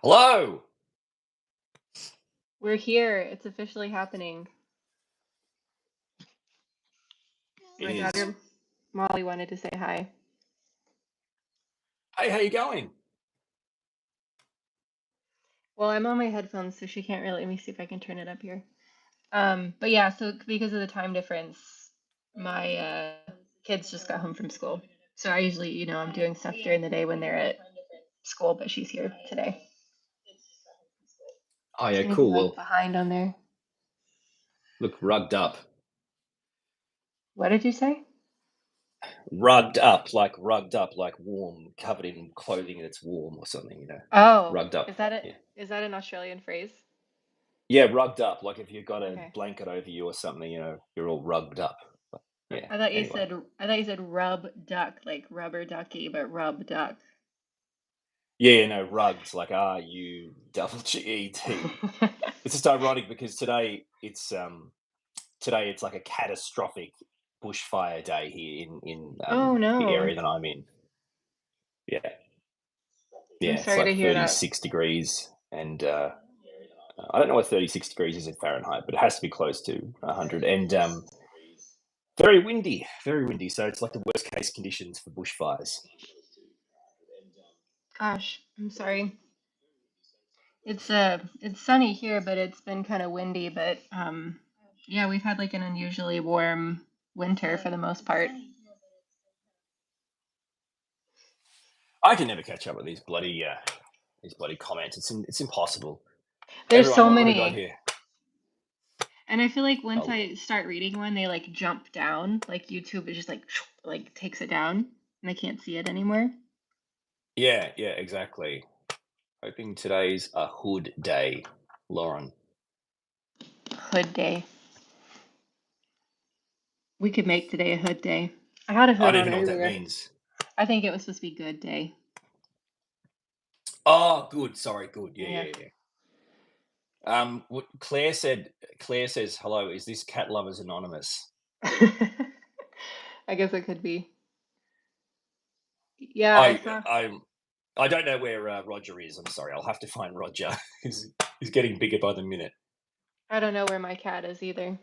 Hello. We're here. It's officially happening. It My is. daughter Molly wanted to say hi. Hey, how you going? Well, I'm on my headphones, so she can't really. Let me see if I can turn it up here. But yeah, so because of the time difference, my kids just got home from school. So I usually, I'm doing stuff during the day when they're at school, but she's here today. Oh She's yeah, gonna be cool. like Well, behind on there. look, rugged up. What did you say? Rugged up, like warm, covered in clothing that's warm or something. Oh, Rugged up. is that it? Yeah. Is that an Australian phrase? Yeah, rugged up. Like if you've got a Okay. blanket over you or something, you're all rugged up. But, yeah. I thought you Anyway. said rub duck, like rubber ducky, but rub duck. Yeah, rugs like RUGGET. It's just ironic because today it's like a catastrophic bushfire day here in Oh the no. area that I'm in. Yeah. I'm Yeah, it's sorry to like hear that. 36 degrees, and I don't know what 36 degrees is in Fahrenheit, but it has to be close to 100. And very windy, very windy. So it's like the worst case conditions for bushfires. Gosh, I'm sorry. It's sunny here, but it's been kind of windy, but yeah, we've had like an unusually warm winter for the most part. I can never catch up with these bloody comments. It's impossible. There's Everyone, so what we got many. here? And I feel like once Oh, I start reading one, they like jump down. Like YouTube is just like takes it down and I can't see it anymore. yeah, exactly. Hoping today's a hood day, Lauren. Hood day. We could make today a hood day. I had a I hood don't on even know what that earlier. means. I think it was supposed to be good day. Oh, good. Sorry, good. Yeah. Yeah. What Claire says, hello, is this Cat Lovers Anonymous? I guess it could be. Yeah, I I saw. I don't know where Roger is. I'm sorry. I'll have to find Roger. he's getting bigger by the minute. I don't know where my cat is either.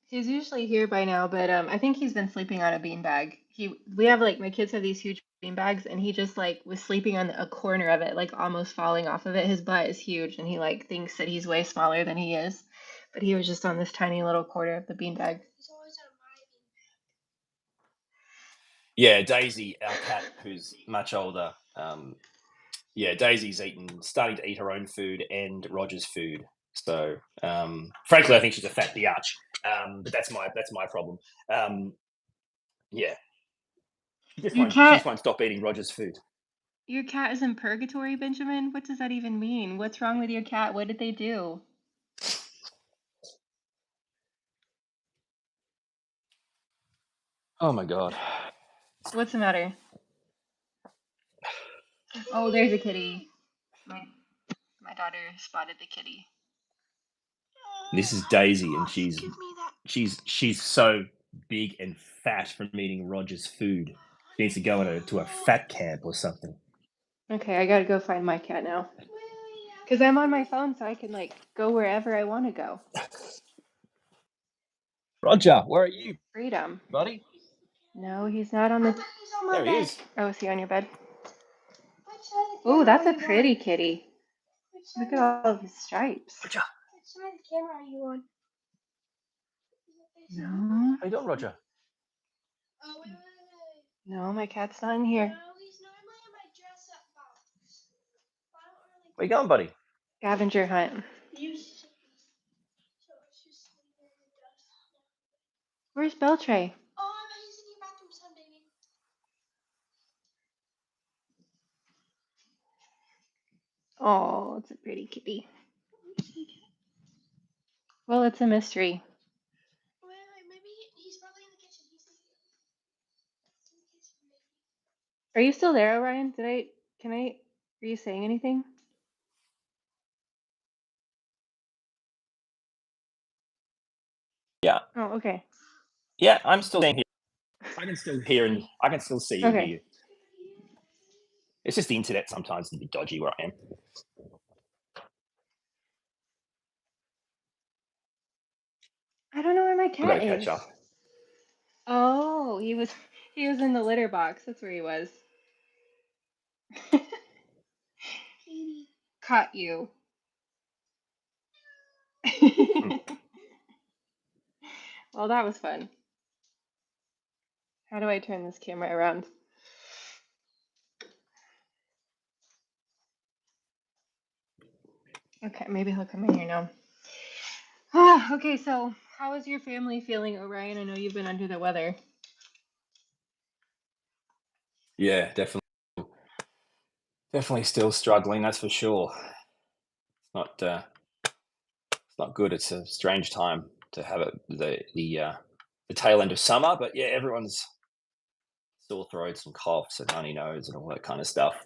He's usually here by now, but I think he's been sleeping on a beanbag. We have like my kids have these huge beanbags, and he just like was sleeping on a corner of it, like almost falling off of it. His butt is huge, and he like thinks that he's way smaller than he is, but he was just on this tiny little corner of the beanbag. Yeah, Daisy, our cat, who's much older. Yeah, Daisy's starting to eat her own food and Roger's food. So, frankly, I think she's a fat biatch. But that's my problem. Yeah, Your she just cat, won't stop eating Roger's food. your cat is in purgatory, Benjamin? What does that even mean? What's wrong with your cat? What did they do? Oh my god. What's the matter? Oh, there's a kitty. My daughter spotted the kitty. This is Daisy, and Give me that. she's so big and fat from eating Roger's food. She needs to go to a fat camp or something. Okay, I gotta go find my cat now. Because I'm on my phone, so I can like go wherever I want to go. Roger, where are you, Freedom. buddy? No, he's not on the. There he is. Oh, is he on your bed? Oh, that's a pretty kitty. Look at all of his stripes. Roger. Which side of the camera are you on? No. How you doing, Roger? Oh, wait. No, my cat's not in here. No, he's normally in my dress-up box. Where you going, buddy? Scavenger hunt. Where's Beltray? Oh, he's in your bathroom, son, baby. Oh, it's a pretty kitty. Well, it's a mystery. Wait, maybe he's probably in the kitchen. Are you still there, Orion? Are you saying anything? Yeah. Oh, okay. Yeah, I'm still here. I can still hear and I can still see and hear Okay. you. It's just the internet sometimes is a bit dodgy where I am. I don't know where my I've got cat to catch is. up. Oh, he was in the litter box. That's where he was. Caught you. Well, that was fun. How do I turn this camera around? Okay, maybe he'll come in here now. Okay, so how is your family feeling, Orion? I know you've been under the weather. Yeah, definitely still struggling. That's for sure. It's not good. It's a strange time to have it the tail end of summer, but yeah, everyone's sore throats and coughs and runny nose and all that kind of stuff.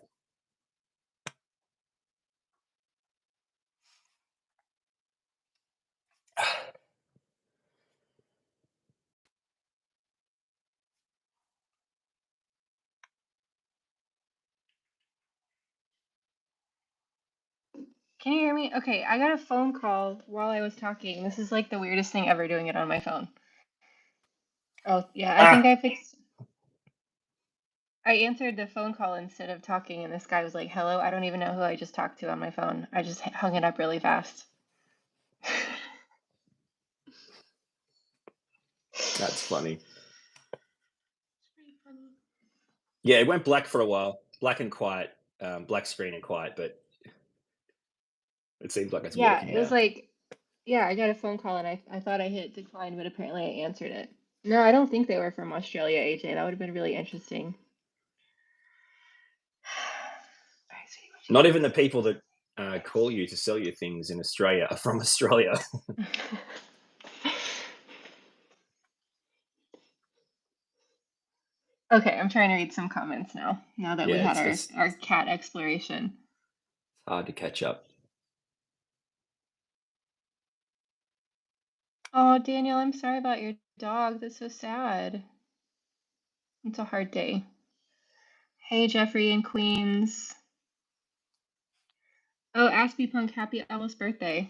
Can you hear me? Okay, I got a phone call while I was talking. This is like the weirdest thing ever doing it on my phone. Oh, yeah, I think I answered the phone call instead of talking, and this guy was like, "Hello, I don't even know who I just talked to on my phone. I just hung it up really fast." That's funny. Yeah, it went black for a while, black and quiet, black screen and quiet, but it seems like it's Yeah, working it was now. like, yeah, I got a phone call and I thought I hit decline, but apparently I answered it. No, I don't think they were from Australia, AJ. That would have been really interesting. I see what Not even the people that call you to sell you things in Australia are from Australia. you Okay, I'm trying to read some comments now. Now that we Yeah, had it's our cat exploration. hard to catch up. Oh, Daniel, I'm sorry about your dog. That's so sad. It's a hard day. Hey, Jeffrey in Queens. Oh, Aspie Punk, happy almost birthday.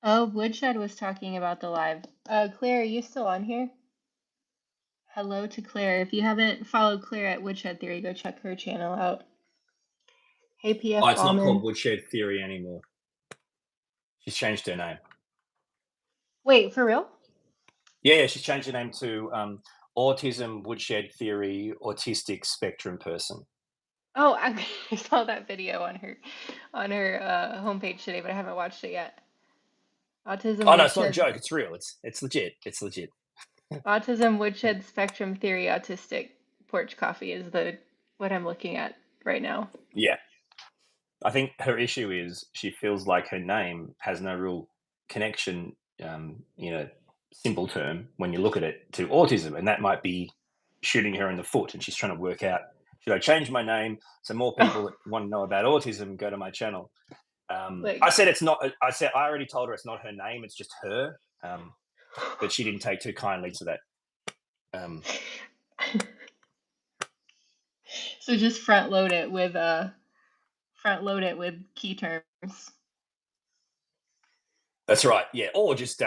Oh, Woodshed was talking about the live. Claire, are you still on here? Hello to Claire. If you haven't followed Claire at Woodshed Theory, go check her channel out. Hey, Oh, PF it's not called Ballman. Woodshed Theory anymore. She's changed her name. Wait, for real? Yeah, she's changed her name to Autism Woodshed Theory Autistic Spectrum Person. Oh, I saw that video on her homepage today, but I haven't watched it yet. Autism Oh no, it's not a Woodshed. joke. It's real. It's legit. It's legit. Autism Woodshed Spectrum Theory Autistic Porch Coffee is the what I'm looking at right now. Yeah, I think her issue is she feels like her name has no real connection, in a simple term, when you look at it, to autism, and that might be shooting her in the foot. And she's trying to work out, should I change my name so more people that want to know about autism go to my channel? Like, I said it's not. I already told her it's not her name; it's just her. But she didn't take too kindly to that. so just front load it with key terms. That's right. Yeah, or just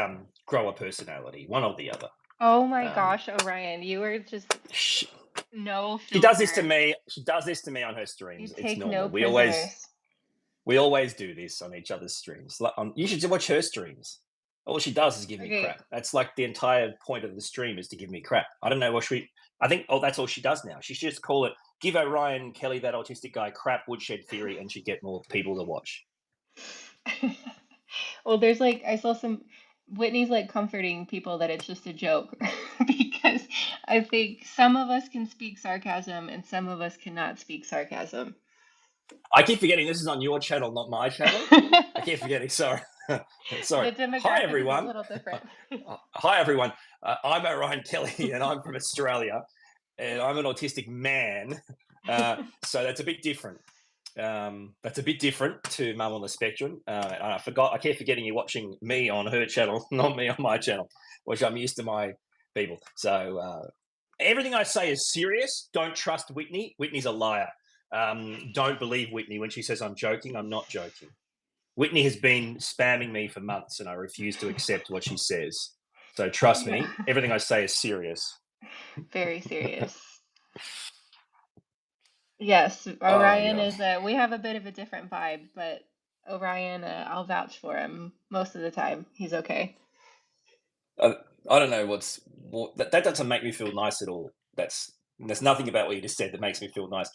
grow a personality, one or the other. Oh my gosh, Orion, you were just She, no she does this to filter. me. She does this to me on her You streams. It's take no normal. prisoners. We always do this on each other's streams. You should watch her streams. All she does is give me Okay. crap. That's like the entire point of the stream, is to give me crap. I don't know what I think. Oh, that's all she does now. She should just call it "Give Orion Kelly, That Autistic Guy, Crap Woodshed Theory," and she'd get more people to watch. Well, there's like I saw some Whitney's like comforting people that it's just a joke because I think some of us can speak sarcasm and some of us cannot speak sarcasm. I keep forgetting this is on your channel, not my channel. I keep forgetting. Sorry. Sorry. The Hi, demographic is a everyone. little different. Hi, everyone. I'm Orion Kelly, and I'm from Australia, and I'm an autistic man. So that's a bit different. That's a bit different to Mum on the Spectrum. I forgot. I keep forgetting you're watching me on her channel, not me on my channel, which I'm used to my people. So everything I say is serious. Don't trust Whitney. Whitney's a liar. Don't believe Whitney when she says I'm joking. I'm not joking. Whitney has been spamming me for months, and I refuse to accept what she says. So trust Yeah, me, everything I say is serious. very serious. Yes, Oh Orion god. is we have a bit of a different vibe, but Orion, I'll vouch for him most of the time. He's okay. I, I don't know that doesn't make me feel nice at all. There's nothing about what you just said that makes me feel nice.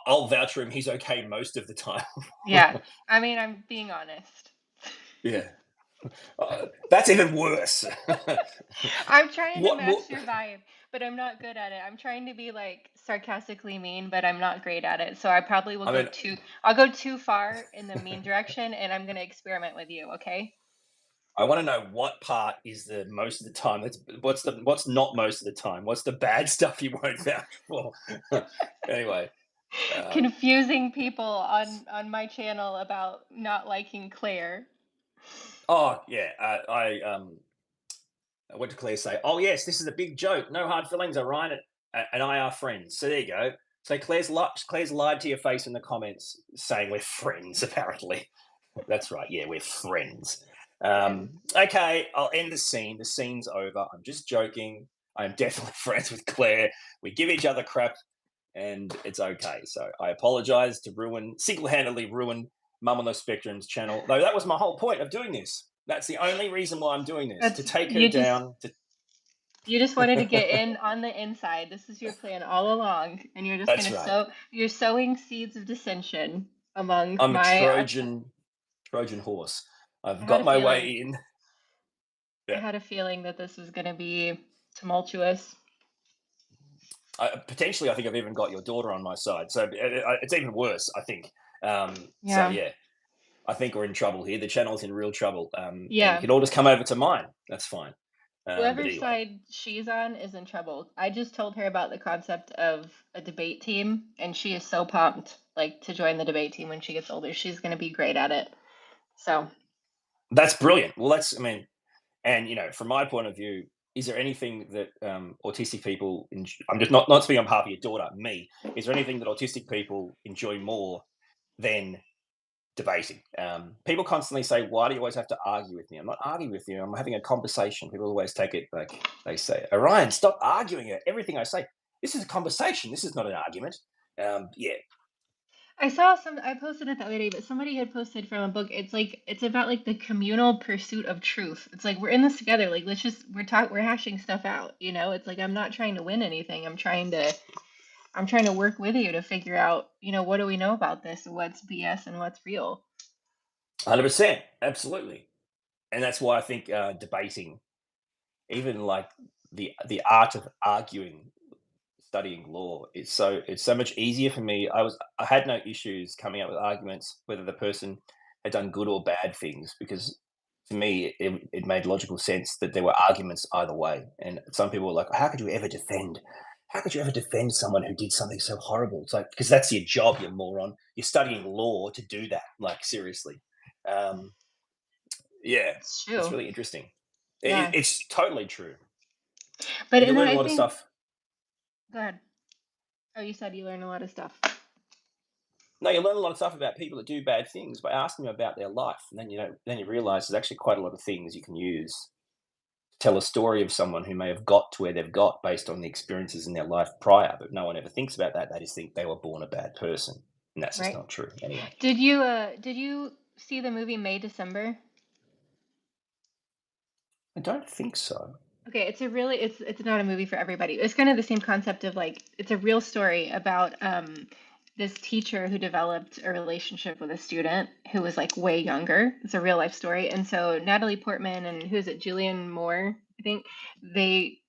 I'll vouch for him. He's okay most of the time. Yeah, I mean, I'm being honest. Yeah, that's even worse. I'm trying to What? match your vibe, but I'm not good at it. I'm trying to be like sarcastically mean, but I'm not great at it. So I probably will I mean, I'll go too far in the mean direction and I'm gonna experiment with you, okay? I want to know what part is the most of the time. What's not most of the time? What's the bad stuff you won't vouch for? Anyway, uh, Confusing people on my channel about not liking Claire. oh yeah, what did Claire say? Oh yes, this is a big joke. No hard feelings. Orion and I are friends. So there you go. So Claire's lied to your face in the comments, saying we're friends. Apparently, that's right. Yeah, we're friends. And Okay, I'll end the scene. The scene's over. I'm just joking. I'm definitely friends with Claire. We give each other crap, and it's okay. So I apologize to single-handedly ruin Mum on the Spectrum's channel. Though that was my whole point of doing this. That's the only reason why I'm doing this, to that's take her down. you just wanted to get in on the inside. This is your plan all along, and you're just That's gonna right. you're sowing seeds of dissension among I'm a my Trojan horse. I I've had got a my feeling way in. I Yeah. had a feeling that this was gonna be tumultuous. Potentially, I think I've even got your daughter on my side, so it's even worse. I think. So Yeah. yeah, I think we're in trouble here. The channel's in real trouble, and you Yeah. can all just come over to mine. That's fine. But Whoever anyway, side she's on is in trouble. I just told her about the concept of a debate team, and she is so pumped, like to join the debate team when she gets older. She's gonna be great at it. So, that's brilliant. Well, I mean, and from my point of view, is there anything that autistic people? I'm just not speaking on behalf of your daughter. Me, is there anything that autistic people enjoy more than debating? People constantly say, "Why do you always have to argue with me?" I'm not arguing with you. I'm having a conversation. People always take it like they say, "Orion, stop arguing at everything I say. This is a conversation. This is not an argument." Yeah, I saw I posted it the other day, but somebody had posted from a book. It's like it's about like the communal pursuit of truth. It's like we're in this together. Like we're hashing stuff out, you know? It's like I'm not trying to win anything. I'm trying to work with you to figure out, what do we know about this? What's BS and what's real? 100%, absolutely. And that's why I think debating, even like the art of arguing, studying law, it's so much easier for me. I had no issues coming up with arguments whether the person had done good or bad things, because to me it made logical sense that there were arguments either way. And some people were like, how could you ever defend someone who did something so horrible? It's like, because that's your job, you moron. You're studying law to do that, like, seriously. um, yeah, It's it's true. really interesting. Yeah. It's totally true. But And you and then learn a I lot of think stuff. go ahead. Oh, you said you learn a lot of stuff. No, you learn a lot of stuff about people that do bad things by asking them about their life, and then you realize there's actually quite a lot of things you can use to tell a story of someone who may have got to where they've got based on the experiences in their life prior, but no one ever thinks about that. They just think they were born a bad person, and that's just Right. not true. Anyway, Did you see the movie May December? I don't think so. Okay, it's not a movie for everybody. It's kind of the same concept of like it's a real story about this teacher who developed a relationship with a student who was like way younger. It's a real life story. And so Natalie Portman and who is it, Julianne Moore, I think, they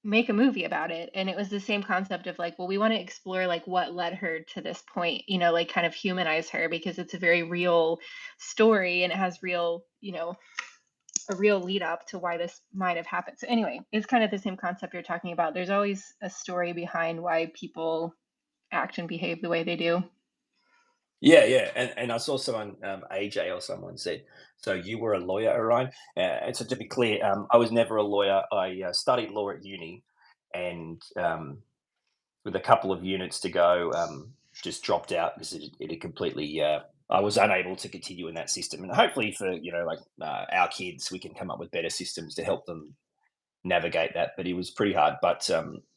make a movie about it. And it was the same concept of like, well, we want to explore like what led her to this point, like kind of humanize her because it's a very real story and it has real, a real lead up to why this might have happened. So anyway, it's kind of the same concept you're talking about. There's always a story behind why people act and behave the way they do. Yeah, and I saw someone, AJ or someone said, "So you were a lawyer, Orion?" And so to be clear, I was never a lawyer. I studied law at uni, and with a couple of units to go, just dropped out because it had completely. I was unable to continue in that system, and hopefully for like our kids, we can come up with better systems to help them navigate that. But it was pretty hard. But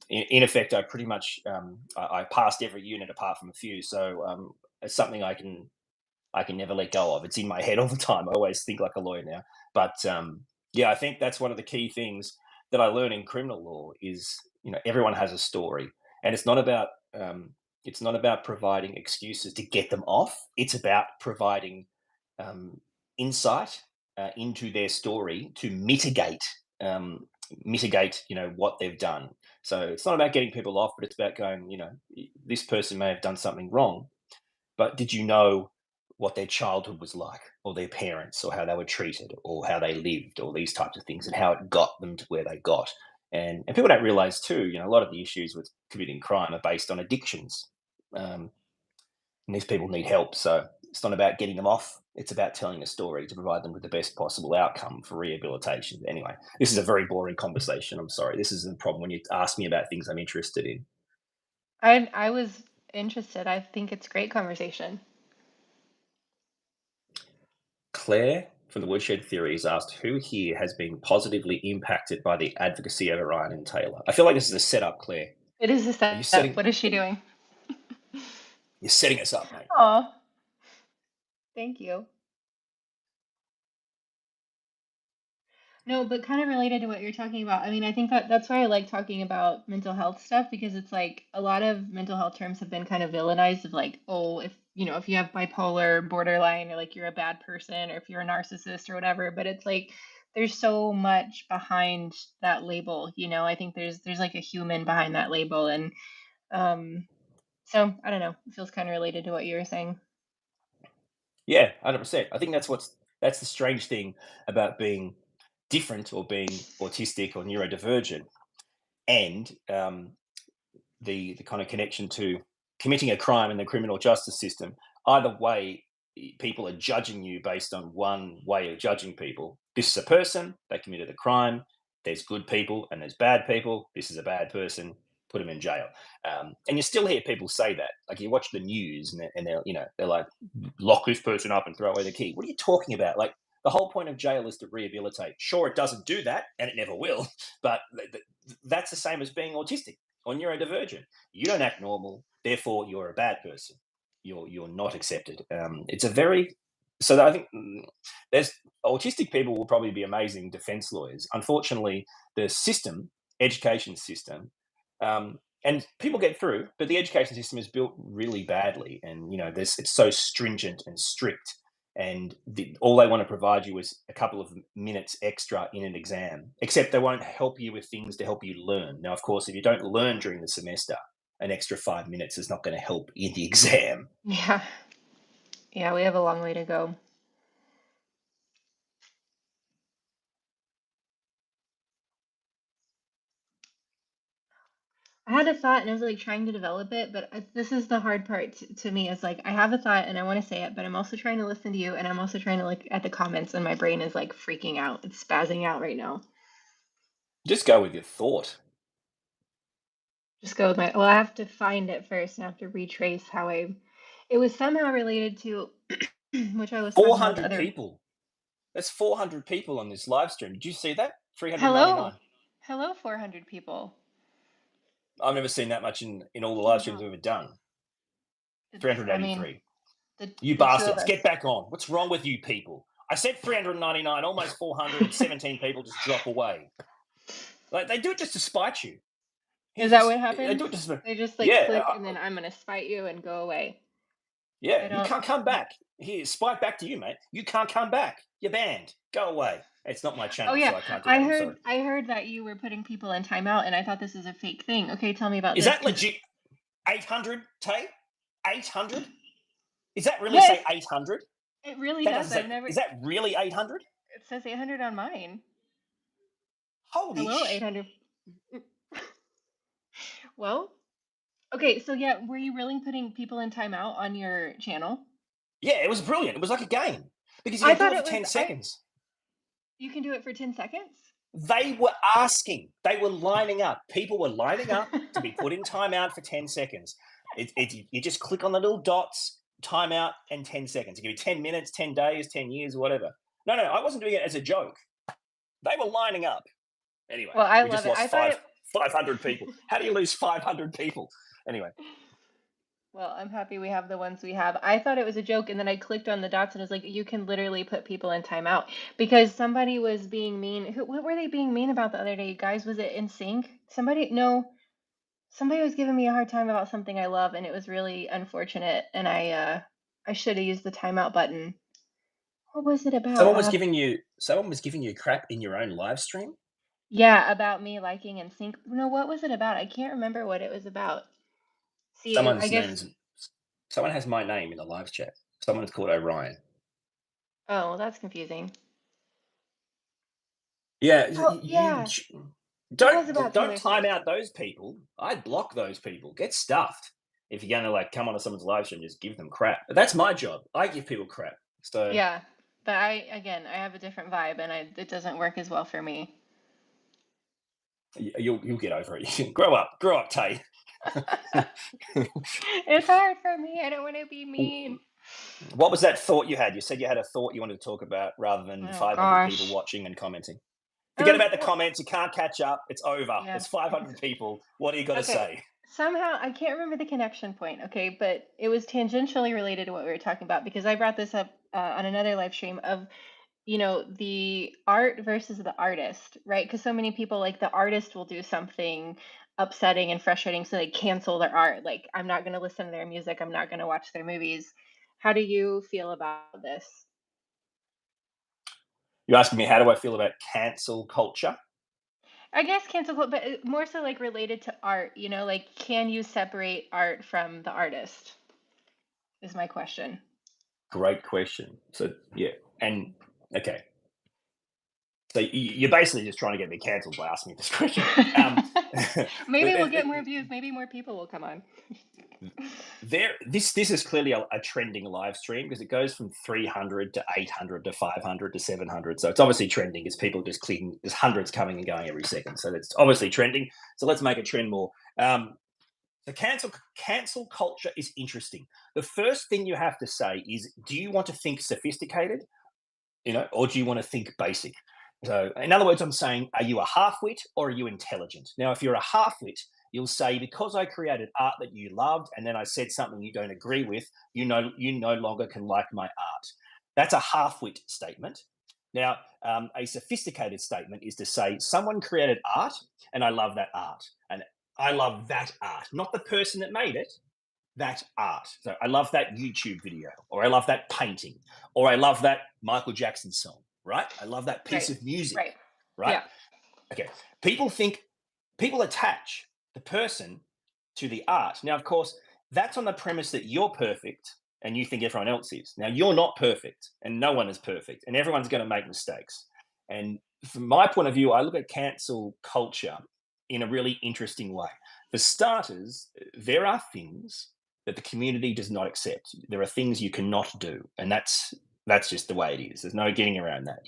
in effect, I pretty much I passed every unit apart from a few. So it's something I can never let go of. It's in my head all the time. I always think like a lawyer now. But yeah, I think that's one of the key things that I learn in criminal law is everyone has a story, and it's not about providing excuses to get them off. It's about providing um, insight into their story to mitigate what they've done. So it's not about getting people off, but it's about going, this person may have done something wrong, but did you know what their childhood was like, or their parents, or how they were treated, or how they lived, or these types of things, and how it got them to where they got? And people don't realize too, a lot of the issues with committing crime are based on addictions, and these people need help. So it's not about getting them off; it's about telling a story to provide them with the best possible outcome for rehabilitation. Anyway, this is a very boring conversation. I'm sorry. This is the problem when you ask me about things I'm interested in. I was interested. I think it's great conversation. Claire from the Woodshed Theory is asked, who here has been positively impacted by the advocacy of Orion and Taylor? I feel like this is a setup, Claire. It is a Are you setup. setting What is she doing? you're setting us up, mate. Oh, thank you. No, but kind of related to what you're talking about. I mean, I think that's why I like talking about mental health stuff because it's like a lot of mental health terms have been kind of villainized of like, oh, if you have bipolar, borderline, or like you're a bad person, or if you're a narcissist or whatever. But it's like there's so much behind that label, I think there's like a human behind that label, and so I don't know. It feels kind of related to what you were saying. Yeah, 100%. I think that's the strange thing about being different or being autistic or neurodivergent, and the kind of connection to committing a crime in the criminal justice system. Either way, people are judging you based on one way of judging people. This is a person, they committed a crime. There's good people and there's bad people. This is a bad person, put them in jail. And you still hear people say that. Like you watch the news they're like, lock this person up and throw away the key. What are you talking about? Like the whole point of jail is to rehabilitate. Sure, it doesn't do that, and it never will. But that's the same as being autistic or neurodivergent. You don't act normal, therefore you're a bad person. You're not accepted. It's a very so I think there's autistic people will probably be amazing defense lawyers. Unfortunately, the system, education system, and people get through, but the education system is built really badly, and it's so stringent and strict, and all they want to provide you is a couple of minutes extra in an exam, except they won't help you with things to help you learn. Now, of course, if you don't learn during the semester, an extra 5 minutes is not going to help in the exam. Yeah. Yeah, we have a long way to go. I had a thought and I was like trying to develop it, but this is the hard part to me is like I have a thought and I want to say it, but I'm also trying to listen to you and I'm also trying to look at the comments and my brain is like freaking out. It's spazzing out right now. Just go with your thought. Just go with well, I have to find it first and I have to retrace how it was somehow related to which I was talking about the 400 other. people. That's 400 people on this live stream. Did you see that? Hello. 399. Hello, 400 people. I've never seen that much in all the live streams Wow. we've ever done. I mean, 383. the You the two of bastards, us. get back on. What's wrong with you people? I said 399, almost 400, and 17 people just drop away. Like they do it just to spite you. Is Here's that what this. They happens? do it just They just like yeah, click and then I'm gonna spite you and go away. yeah. I You don't. can't come back. Here, spite back to you, mate. You can't come back. You're banned. Go away. It's not my Oh channel, yeah, so I can't do I that. I'm heard sorry. I heard that you were putting people in timeout, and I thought this is a fake thing. Okay, tell me about Is this, that because legit? 800, Tay? 800? Is that really yes, say 800? it really That does. doesn't say. I've never. Is that really 800? It says 800 on mine. Holy Hello, sh! 800. Well, okay, so yeah, were you really putting people in timeout on your channel? Yeah, it was brilliant. It was like a game because you I can do thought it for it was 10 I seconds. you can do it for 10 seconds? They were asking, they were lining up. People were lining up to be put in timeout for 10 seconds. You just click on the little dots, timeout, and 10 seconds. It give you 10 minutes, 10 days, 10 years, whatever. No, no, I wasn't doing it as a joke. They were lining up. Anyway, Well, I we just love it. lost I thought it 500 people. How do you lose 500 people? Anyway, Well, I'm happy we have the ones we have. I thought it was a joke, and then I clicked on the dots and it was like, you can literally put people in timeout because somebody was being mean. What were they being mean about the other day, guys? Was it in sync? No, somebody was giving me a hard time about something I love, and it was really unfortunate. And I should have used the timeout button. What was it about? someone was giving you crap in your own live stream. Yeah, about me liking in sync. No, what was it about? I can't remember what it was about. See, I Someone's name guess. is someone has my name in the live chat. Someone's called Orion. Oh, well, that's confusing. Yeah, Oh, yeah, it was about don't Taylor time Swift. out those people. I'd block those people. Get stuffed. If you're gonna like come onto someone's live stream, just give them crap. But that's my job. I give people crap. So Yeah, but I have a different vibe, and it doesn't work as well for me. you'll get over it. Grow up, Tay. It's hard for me. I don't want to be mean. What was that thought you had? You said you had a thought you wanted to talk about rather than Oh 500 people gosh. watching and commenting. Forget about the Well, comments. You can't catch up. It's over. yeah. There's 500 people. What do you got to Okay. say? Somehow I can't remember the connection point. Okay, but it was tangentially related to what we were talking about because I brought this up on another live stream of the art versus the artist, right? Because so many people, like, the artist will do something upsetting and frustrating, so they cancel their art. Like, I'm not going to listen to their music, I'm not going to watch their movies. How do you feel about this? You're asking me how do I feel about cancel culture? I guess but more so like related to art, like, can you separate art from the artist? Is my question. Great question. So yeah, and okay. So you're basically just trying to get me cancelled by asking me this question. Maybe we'll get more But views, maybe more people will come on. this is clearly a trending live stream because it goes from 300 to 800 to 500 to 700. So it's obviously trending because people just clicking. There's hundreds coming and going every second. So it's obviously trending. So let's make it trend more. The cancel culture is interesting. The first thing you have to say is, do you want to think sophisticated, or do you want to think basic? So, in other words, I'm saying, are you a half-wit or are you intelligent? Now, if you're a half-wit, you'll say, because I created art that you loved, and then I said something you don't agree with, you no longer can like my art. That's a half-wit statement. Now, a sophisticated statement is to say, someone created art, and I love that art, and I love that art, not the person that made it, that art. So I love that YouTube video, or I love that painting, or I love that Michael Jackson song, right? I love that piece Right. of music, Right. right? Yeah. Okay. People attach the person to the art. Now, of course, that's on the premise that you're perfect and you think everyone else is. Now, you're not perfect and no one is perfect and everyone's going to make mistakes. And from my point of view, I look at cancel culture in a really interesting way. For starters, there are things that the community does not accept. There are things you cannot do, and that's just the way it is. There's no getting around that.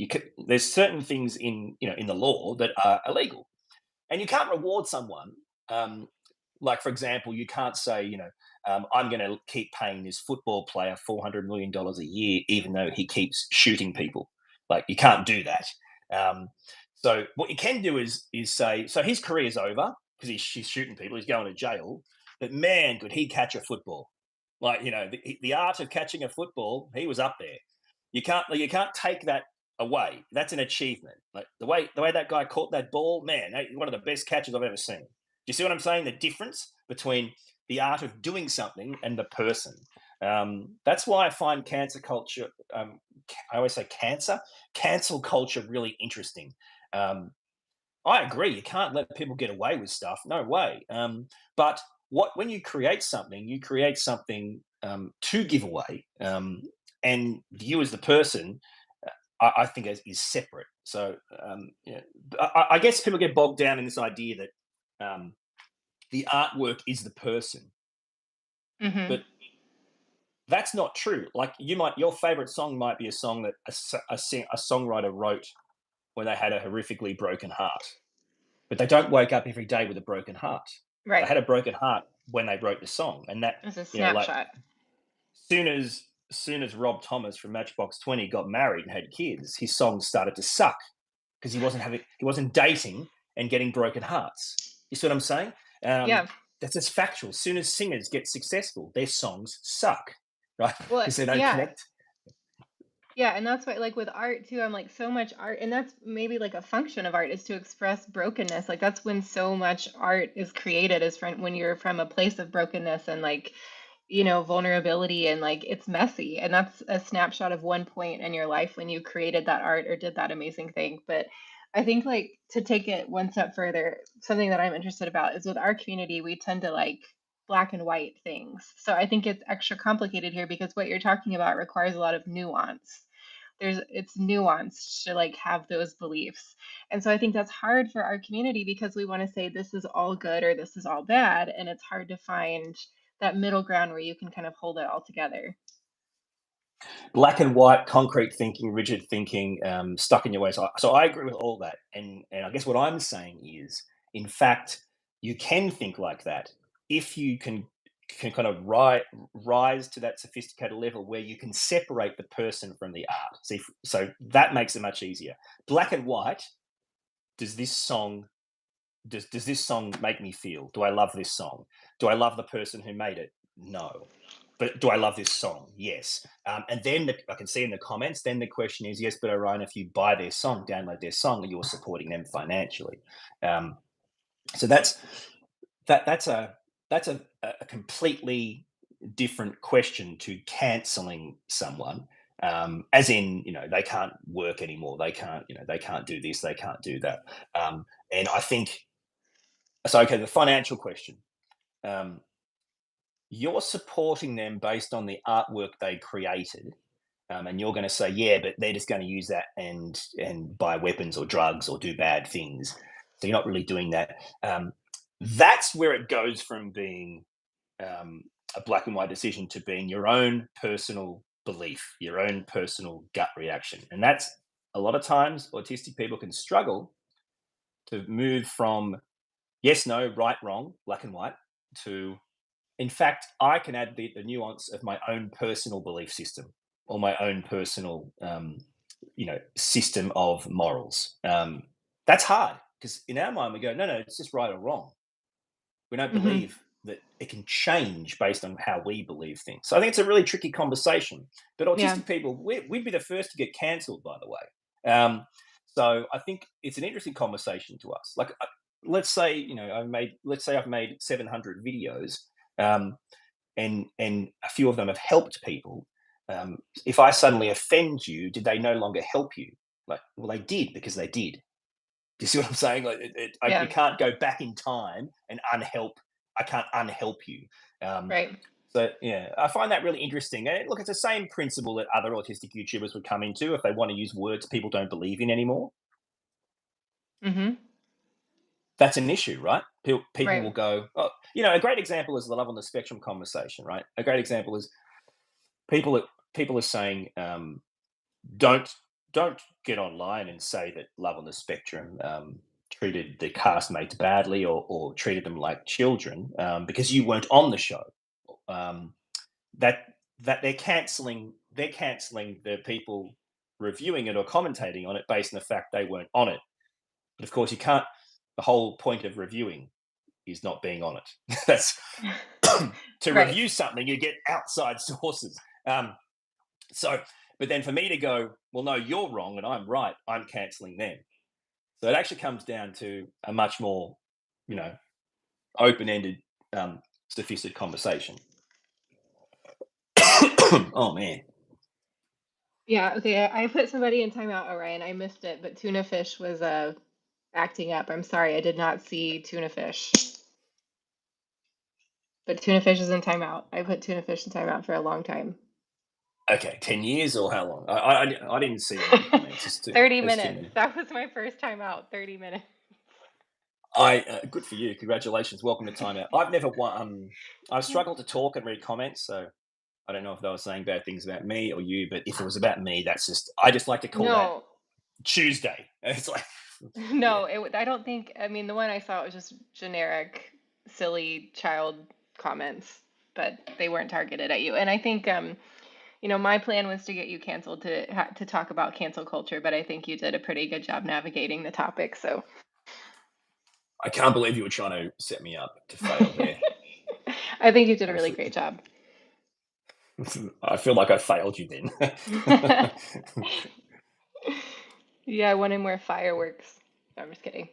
There's certain things in the law that are illegal, and you can't reward someone. Um, like, for example, you can't say, I'm going to keep paying this football player $400 million a year, even though he keeps shooting people. Like, you can't do that. Um, so what you can do is say, so his career's over because he's shooting people, he's going to jail. But man, could he catch a football? Like, the art of catching a football, he was up there. You can't take that away. That's an achievement. Like the way that guy caught that ball, man, one of the best catches I've ever seen. Do you see what I'm saying? The difference between the art of doing something and the person. That's why I find cancer culture. I always say cancel culture really interesting. Um, I agree. You can't let people get away with stuff. No way. But when you create something to give away, and you as the person I think is separate. So yeah, I guess people get bogged down in this idea that the artwork is the person, Hmm. but that's not true. Like your favorite song might be a song that a songwriter wrote when they had a horrifically broken heart, but they don't wake up every day with a broken heart. They Right. had a broken heart when they wrote the song, and that It's a like snapshot. soon as soon as Rob Thomas from Matchbox 20 got married and had kids, his songs started to suck because he wasn't dating and getting broken hearts. You see what I'm saying? Um, Yeah. that's just factual. As soon as singers get successful, their songs suck, right? Well, Because they don't yeah. connect. Yeah, and that's why, like with art too, I'm like so much art, and that's maybe like a function of art is to express brokenness. Like that's when so much art is created, is from when you're from a place of brokenness and like, vulnerability, and like it's messy. And that's a snapshot of one point in your life when you created that art or did that amazing thing. But I think like to take it one step further, something that I'm interested about is with our community, we tend to like black and white things. So I think it's extra complicated here because what you're talking about requires a lot of nuance. It's nuanced to like have those beliefs. And so I think that's hard for our community because we want to say this is all good or this is all bad, and it's hard to find that middle ground where you can kind of hold it all together. Black and white, concrete thinking, rigid thinking, stuck in your ways. So I agree with all that. And I guess what I'm saying is, in fact, you can think like that if you can kind of rise to that sophisticated level where you can separate the person from the art. See, so that makes it much easier. Black and white. Does this song does this song make me feel? Do I love this song? Do I love the person who made it? No. But do I love this song? Yes. And then I can see in the comments, then the question is, yes, but Orion, if you buy their song, download their song, you're supporting them financially. Um, so that's a completely different question to canceling someone. As in, they can't work anymore. They can't, they can't do this. They can't do that. And I think so. Okay, the financial question. Um, you're supporting them based on the artwork they created, and you're going to say, yeah, but they're just going to use that and buy weapons or drugs or do bad things. So you're not really doing that. That's where it goes from being a black and white decision to being your own personal belief, your own personal gut reaction, and that's a lot of times autistic people can struggle to move from yes, no, right, wrong, black and white to in fact, I can add the nuance of my own personal belief system or my own personal, system of morals. That's hard because in our mind we go, no, no, it's just right or wrong. We don't Hmm. believe that it can change based on how we believe things. So I think it's a really tricky conversation. But Yeah. autistic people, we'd be the first to get cancelled, by the way. So I think it's an interesting conversation to us. Like, let's say I've made 700 videos, um, and a few of them have helped people. If I suddenly offend you, did they no longer help you? Like, well, they did because they did. Do you see what I'm saying? Like, you Yeah. can't go back in time and unhelp. I can't unhelp you. Um, Right. so yeah, I find that really interesting. And look, it's the same principle that other autistic YouTubers would come into if they want to use words people don't believe in anymore. Hmm. That's an issue, right? People will Right. go, oh, a great example is the love on the spectrum conversation, right? A great example is people people are saying, don't don't get online and say that love on the spectrum treated the castmates badly or treated them like children because you weren't on the show. Um, that they're canceling the people reviewing it or commentating on it based on the fact they weren't on it. But of course, you can't. The whole point of reviewing is not being on it. That's to Right. review something, you get outside sources. Um, so, but then for me to go, well, no, you're wrong and I'm right, I'm cancelling them. So it actually comes down to a much more, you know, open-ended, sophisticated conversation. Oh man, Yeah. Okay. I put somebody in timeout, Orion. I missed it, but tuna fish was acting up. I'm sorry. I did not see tuna fish. But tuna fish is in timeout. I put tuna fish in timeout for a long time. Okay, 10 years or how long? I didn't see any of the comments. 30 It's too minutes. many. That was my first time out, 30 minutes. Good for you. Congratulations. Welcome to timeout. I've never I've struggled to talk and read comments, so I don't know if they were saying bad things about me or you, but if it was about me, I just like to call that No, Tuesday. It's like, yeah, no, I don't think, I mean, the one I saw was just generic, silly child comments, but they weren't targeted at you. And I think, my plan was to get you canceled to talk about cancel culture, but I think you did a pretty good job navigating the topic. So I can't believe you were trying to set me up to fail there. I think you did a really Honestly, great job. I feel like I failed you then. Yeah, I wanted more fireworks. No, I'm just kidding.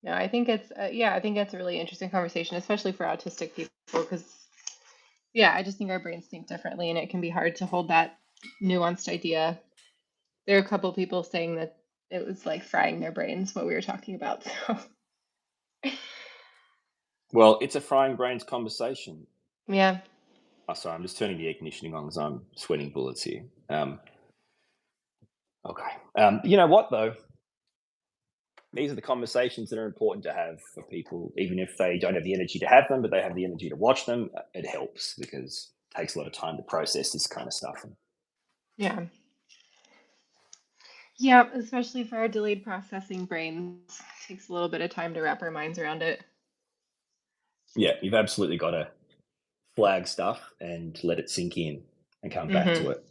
No, I think I think that's a really interesting conversation, especially for autistic people, because yeah, I just think our brains think differently, and it can be hard to hold that nuanced idea. There are a couple people saying that it was like frying their brains what we were talking about. So Well, it's a frying brains conversation. yeah, Oh, sorry, I'm just turning the air conditioning on because I'm sweating bullets here. Okay. You know what though? These are the conversations that are important to have for people, even if they don't have the energy to have them, but they have the energy to watch them. It helps because it takes a lot of time to process this kind of stuff. yeah, yeah, especially for our delayed processing brains, takes a little bit of time to wrap our minds around it. Yeah, you've absolutely got to flag stuff and let it sink in and come back to Hmm. it.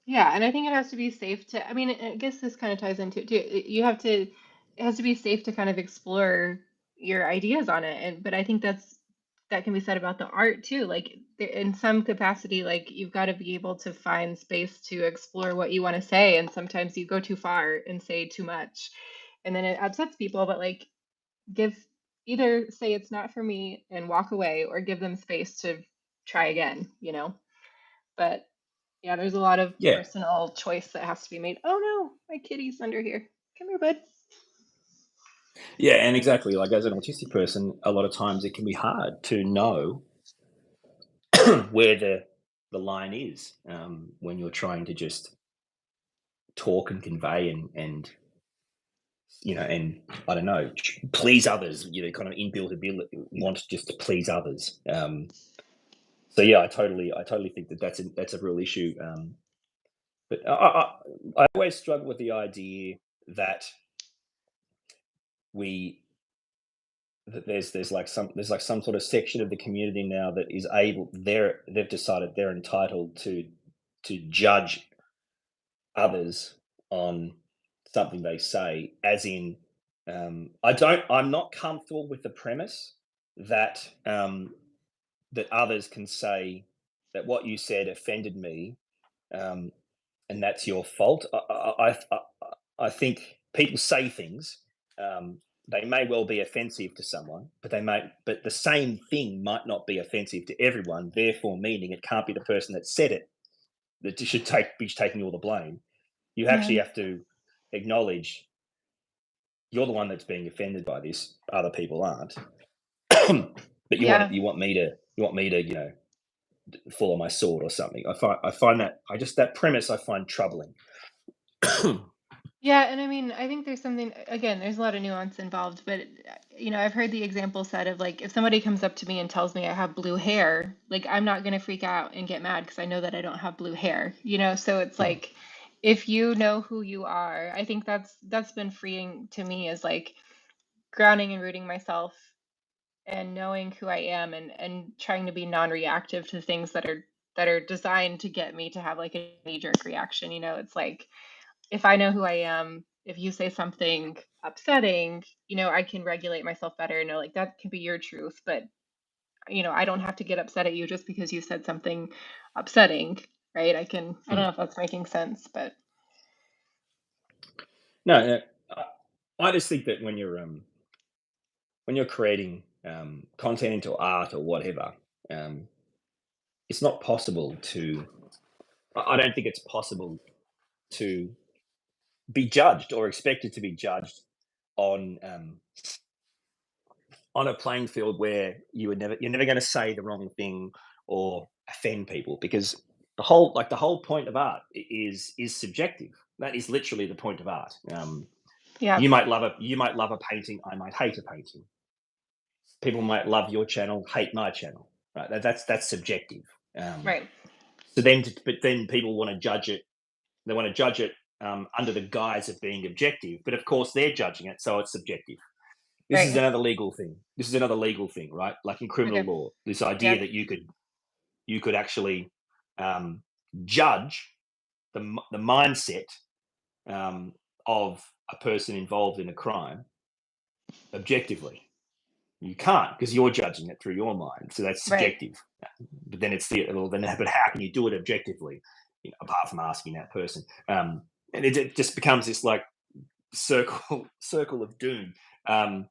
Yeah, and I think it has to be safe to, I mean, I guess this kind of ties into it too. You have to, it has to be safe to kind of explore your ideas on it. And, but I think that can be said about the art too. Like in some capacity, like you've got to be able to find space to explore what you want to say. And sometimes you go too far and say too much, and then it upsets people. But like, give either say it's not for me and walk away, or give them space to try again, But yeah, there's a lot of Yeah, personal choice that has to be made. Oh no, my kitty's under here. Come here, bud. yeah, and exactly. Like as an autistic person, a lot of times it can be hard to know where the line is when you're trying to just talk and convey and and I don't know, please others. Kind of inbuilt ability want just to please others. So yeah, I totally think that's a real issue. But I always struggle with the idea that we that there's like some sort of section of the community now that is able they've decided they're entitled to judge others on something they say, as in, I'm not comfortable with the premise that that others can say that what you said offended me, um, and that's your fault. I think people say things. They may well be offensive to someone, but the same thing might not be offensive to everyone. Therefore, meaning it can't be the person that said it that should be taking all the blame. You Yeah. actually have to acknowledge you're the one that's being offended by this. Other people aren't. But Yeah. you want me to fall on my sword or something. I find that I just that premise I find troubling. Yeah, and I mean, I think there's something, again, there's a lot of nuance involved, but I've heard the example said of like if somebody comes up to me and tells me I have blue hair, like I'm not going to freak out and get mad because I know that I don't have blue hair, So it's like if you know who you are, I think that's been freeing to me, is like grounding and rooting myself and knowing who I am, and trying to be non-reactive to things that are designed to get me to have like a knee-jerk reaction. It's like if I know who I am, if you say something upsetting, I can regulate myself better and know like that can be your truth, but I don't have to get upset at you just because you said something upsetting, right? I don't know if that's making sense, but No, no, I just think that when you're creating content or art or whatever, um, it's not possible to. I don't think it's possible to be judged or expected to be judged on on a playing field where you're never going to say the wrong thing or offend people, because the whole point of art is subjective. That is literally the point of art. Yeah, You might love a painting. I might hate a painting. People might love your channel, hate my channel. Right? That's subjective. Um, right, but then people want to judge it. They want to judge it under the guise of being objective. But of course, they're judging it, so it's subjective. This is right. another legal thing. This is another legal thing, right? Like in criminal Okay. law, this idea Yeah, that you could actually um, judge the mindset um, of a person involved in a crime objectively. You can't because you're judging it through your mind, so that's right. subjective. But then but how can you do it objectively? Apart from asking that person, and it just becomes this like circle of doom. Um,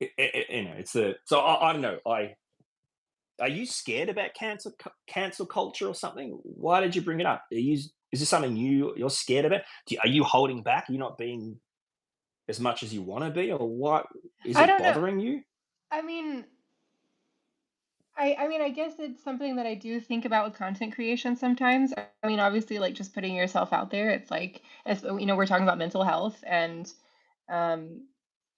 it's the so I don't know. Are you scared about cancel culture or something? Why did you bring it up? Is this something you're scared about? Are you holding back? Are you not being as much as you want to be, or what? Is I it don't know. bothering you? I mean, I guess it's something that I do think about with content creation sometimes. I mean, obviously, like just putting yourself out there, it's like, we're talking about mental health, and um,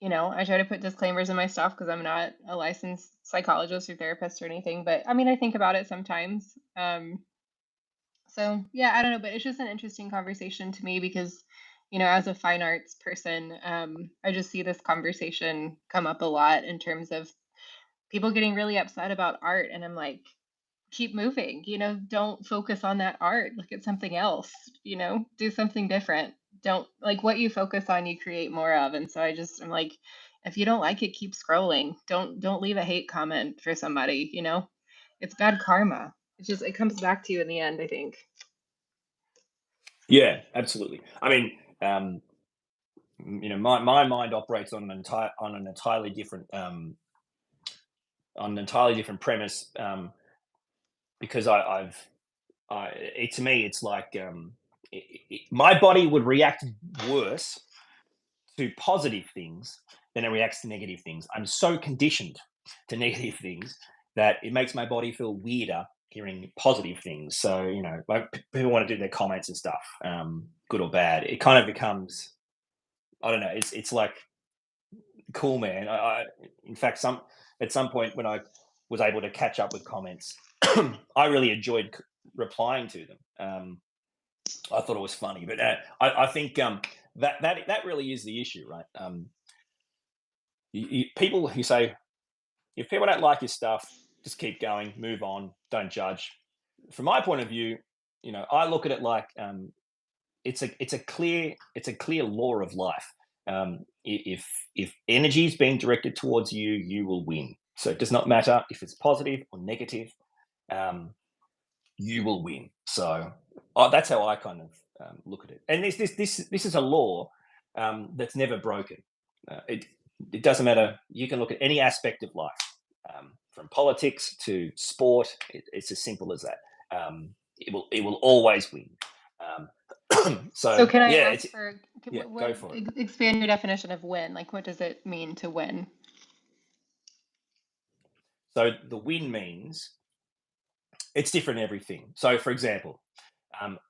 I try to put disclaimers in my stuff because I'm not a licensed psychologist or therapist or anything. But I mean, I think about it sometimes. So yeah, I don't know, but it's just an interesting conversation to me because, as a fine arts person, I just see this conversation come up a lot in terms of people getting really upset about art, and I'm like, keep moving, don't focus on that art, look at something else, do something different. Don't, like, what you focus on you create more of. And so I'm like, if you don't like it, keep scrolling. Don't leave a hate comment for somebody, it's bad karma. It comes back to you in the end, I think. Yeah, absolutely. I mean, my mind operates on an entirely different premise because to me, it's like my body would react worse to positive things than it reacts to negative things. I'm so conditioned to negative things that it makes my body feel weirder hearing positive things. So, like people want to do their comments and stuff, good or bad. It kind of becomes, I don't know. It's like cool, man. In fact, at some point when I was able to catch up with comments, I really enjoyed replying to them. I thought it was funny, but I think that really is the issue, right? People who say if people don't like your stuff, just keep going, move on, don't judge. From my point of view, I look at it like it's a clear law of life. If energy is being directed towards you, you will win. So it does not matter if it's positive or negative. Um, you will win. So that's how I kind of look at it. And this is a law that's never broken. It doesn't matter. You can look at any aspect of life, from politics to sport. It's as simple as that. It will always win. So So can I yeah, ask for, yeah. Go for it. expand your definition of win? Like, what does it mean to win? So the win means it's different in everything. So for example,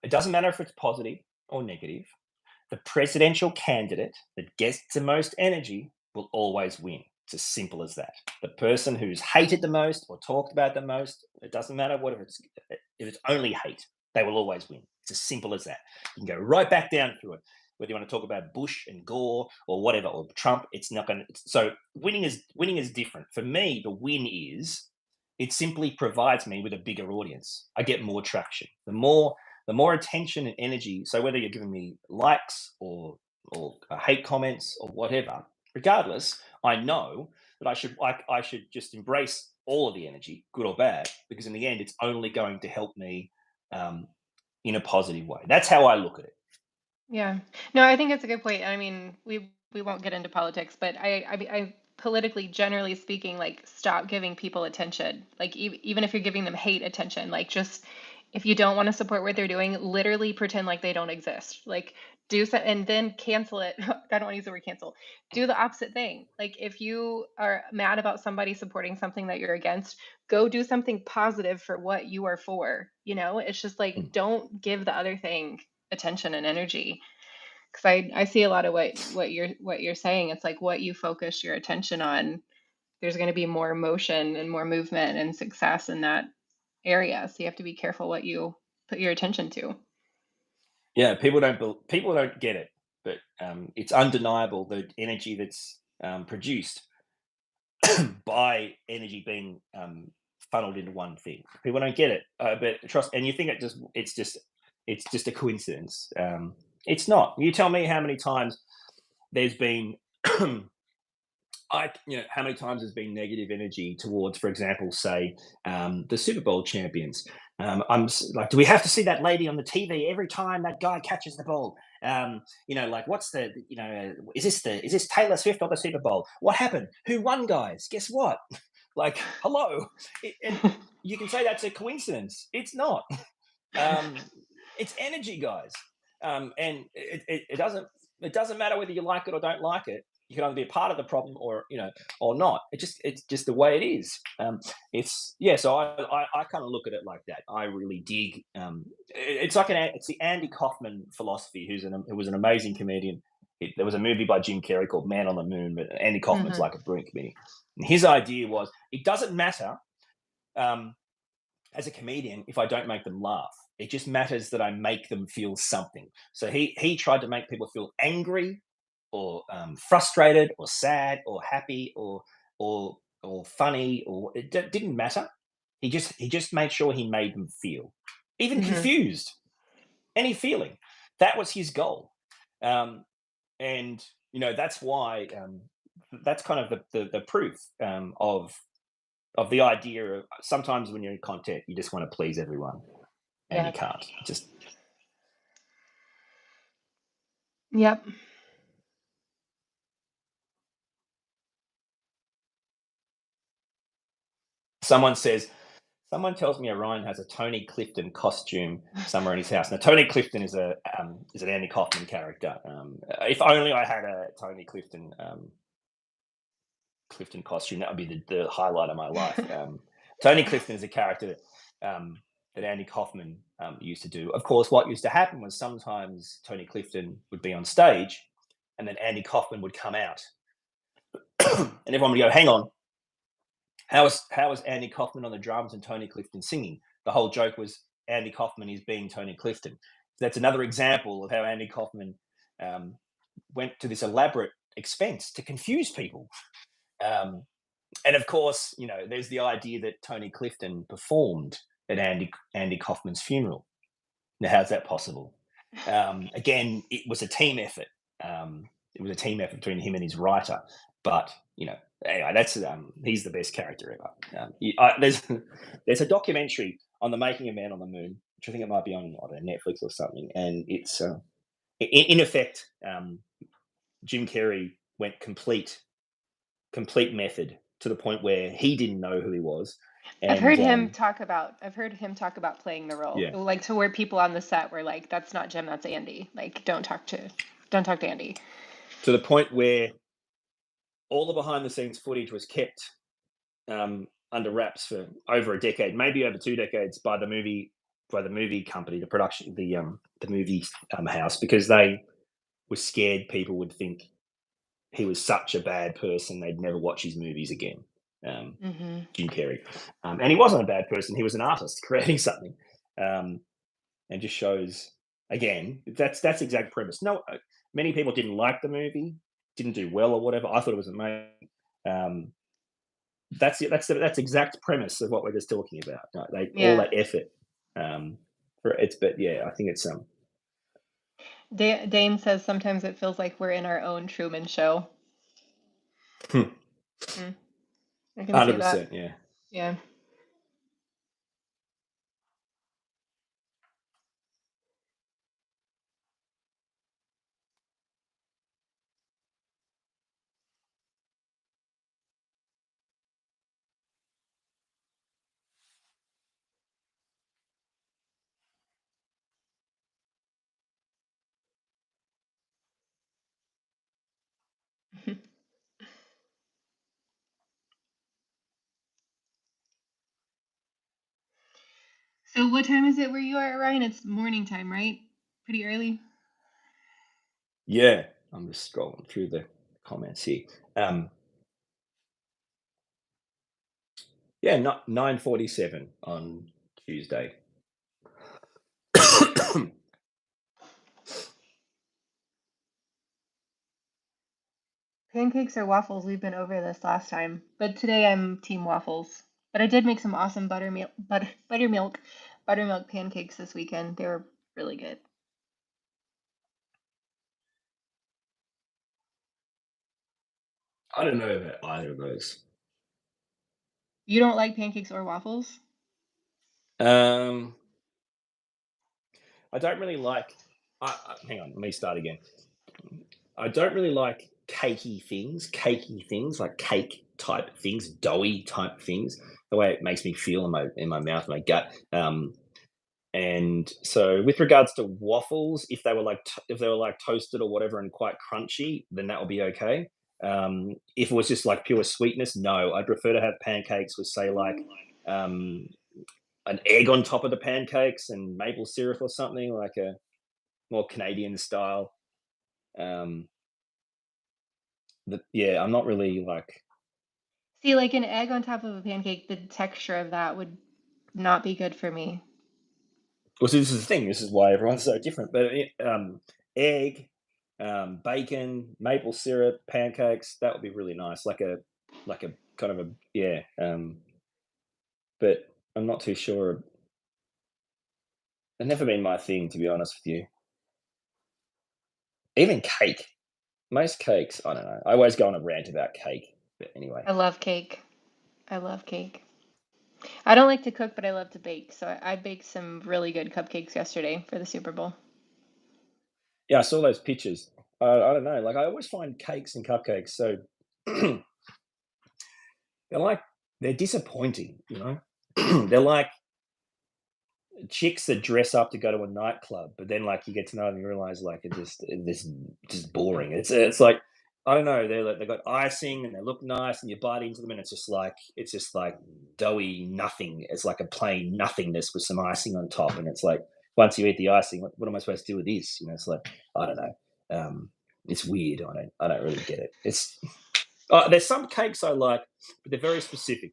it doesn't matter if it's positive or negative. The presidential candidate that gets the most energy will always win. It's as simple as that. The person who's hated the most or talked about the most, it doesn't matter what if it's only hate, they will always win. It's as simple as that. You can go right back down through it. Whether you want to talk about Bush and Gore or whatever, or Trump, it's not going to. So winning is different. For me, the win is it simply provides me with a bigger audience. I get more traction. The more attention and energy. So whether you're giving me likes or hate comments or whatever, regardless, I know that I should just embrace all of the energy, good or bad, because in the end, it's only going to help me um, in a positive way. That's how I look at it. Yeah. No, I think it's a good point. I mean, we won't get into politics, but I politically, generally speaking, like, stop giving people attention. Like, even if you're giving them hate attention, like, just, if you don't want to support what they're doing, literally pretend like they don't exist. Like, do so and then cancel it. I don't want to use the word cancel. Do the opposite thing. Like if you are mad about somebody supporting something that you're against, go do something positive for what you are for. You know, it's just like Mm. don't give the other thing attention and energy. Because I see a lot of what you're saying. It's like what you focus your attention on, there's going to be more motion and more movement and success in that area. So you have to be careful what you put your attention to. Yeah, people don't get it, but it's undeniable the energy that's produced by energy being funneled into one thing. People don't get it, but trust. And you think it's just a coincidence. It's not. You tell me how many times there's been how many times there's been negative energy towards, for example, say, the Super Bowl champions. Like, do we have to see that lady on the TV every time that guy catches the ball? Like, what's the, is this Taylor Swift or the Super Bowl? What happened? Who won, guys? Guess what? Like, hello, and you can say that's a coincidence. It's not. Um, it's energy, guys, and it doesn't matter whether you like it or don't like it. You can either be a part of the problem or not. It's just the way it is. It's yeah. So I kind of look at it like that. I really dig. It's the Andy Kaufman philosophy, who was an amazing comedian. There was a movie by Jim Carrey called Man on the Moon, but Andy Kaufman's Hmm. like a brilliant comedian. And his idea was it doesn't matter um, as a comedian if I don't make them laugh. It just matters that I make them feel something. So he tried to make people feel angry or frustrated or sad or happy or funny, or didn't matter. He just made sure he made them feel, even Hmm. confused, any feeling. That was his goal, um, and that's why that's kind of the proof of the idea of sometimes when you're in content, you just want to please everyone, and you Yeah. can't. Just Yep. someone says, someone tells me Orion has a Tony Clifton costume somewhere in his house. Now, Tony Clifton is an Andy Kaufman character. If only I had a Tony Clifton costume, that would be the highlight of my life. Tony Clifton is a character that Andy Kaufman used to do. Of course, what used to happen was sometimes Tony Clifton would be on stage, and then Andy Kaufman would come out, and everyone would go, "Hang on, how is Andy Kaufman on the drums and Tony Clifton singing?" The whole joke was Andy Kaufman is being Tony Clifton. So that's another example of how Andy Kaufman um, went to this elaborate expense to confuse people. Um, and of course, there's the idea that Tony Clifton performed at Andy Kaufman's funeral. Now, how's that possible? Again, it was a team effort. It was a team effort between him and his writer. But anyway, that's he's the best character ever. There's a documentary on the making of Man on the Moon, which I think it might be on, I don't know, Netflix or something, and it's in effect, Jim Carrey went complete method to the point where he didn't know who he was, and I've heard him talk about playing the role. yeah, Like to where people on the set were like, that's not Jim, that's Andy. Like don't talk to Andy. to the point where all the behind the scenes footage was kept under wraps for over a decade, maybe over 2 decades, by the movie company, the production, the movie house, because they were scared people would think he was such a bad person they'd never watch his movies again. Um, Hmm. Jim Carrey, and he wasn't a bad person. He was an artist creating something, um, and just shows again that's the exact premise. No, many people didn't like the movie, didn't do well or whatever. I thought it was amazing. Um, that's exact premise of what we're just talking about. Like, all Yeah. that effort for it's, but yeah, I think it's Dane says sometimes it feels like we're in our own Truman Show. one Mm, I can hundred see that. percent, yeah. Yeah. So what time is it where you are, Ryan? It's morning time, right? Pretty early. Yeah, I'm just scrolling through the comments here. Yeah, not 9:47 on Tuesday. Pancakes or waffles? We've been over this last time, but today I'm team waffles. But I did make some awesome buttermilk pancakes this weekend. They were really good. I don't know about either of those. You don't like pancakes or waffles? Um, I don't really like. Hang on, let me start again. I don't really like cakey things like cake type things, doughy type things. The way it makes me feel in my mouth, my gut. And so, with regards to waffles, if they were if they were like toasted or whatever and quite crunchy, then that would be okay. If it was just like pure sweetness, no. I'd prefer to have pancakes with, say, like um, an egg on top of the pancakes and maple syrup or something, like a more Canadian style. Um, yeah, I'm not really like. See, like an egg on top of a pancake, the texture of that would not be good for me. Well, see, this is the thing. This is why everyone's so different. But egg, bacon, maple syrup, pancakes. That would be really nice. Like a kind of a yeah. But I'm not too sure. It's never been my thing, to be honest with you. Even cake. Most cakes, I don't know. I always go on a rant about cake. But anyway, I love cake. I love cake. I don't like to cook, but I love to bake. So I baked some really good cupcakes yesterday for the Super Bowl. yeah, I saw those pictures. I don't know. Like I always find cakes and cupcakes so they're like they're disappointing. You know, they're like chicks that dress up to go to a nightclub, but then like you get to know them and you realize like this just boring. It's like I don't know. They got icing and they look nice, and you bite into them, and it's just like doughy nothing. It's like a plain nothingness with some icing on top, and it's like once you eat the icing, what am I supposed to do with this? You know, it's like I don't know. It's weird. I don't really get it. It's there's some cakes I like, but they're very specific.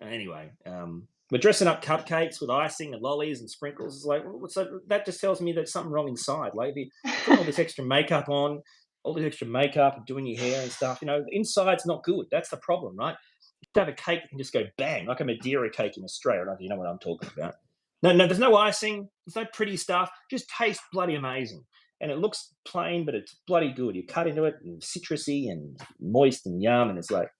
Anyway, we're dressing up cupcakes with icing and lollies and sprinkles. It's like, so that just tells me there's something wrong inside. Like, if you're putting all this extra makeup on, all this extra makeup and doing your hair and stuff, you know, the inside's not good. That's the problem, right? You have a cake that can just go bang, like a Madeira cake in Australia. I don't know if you know what I'm talking about. No, there's no icing. There's no pretty stuff. Just tastes bloody amazing. And it looks plain, but it's bloody good. You cut into it and citrusy and moist and yum. And it's like,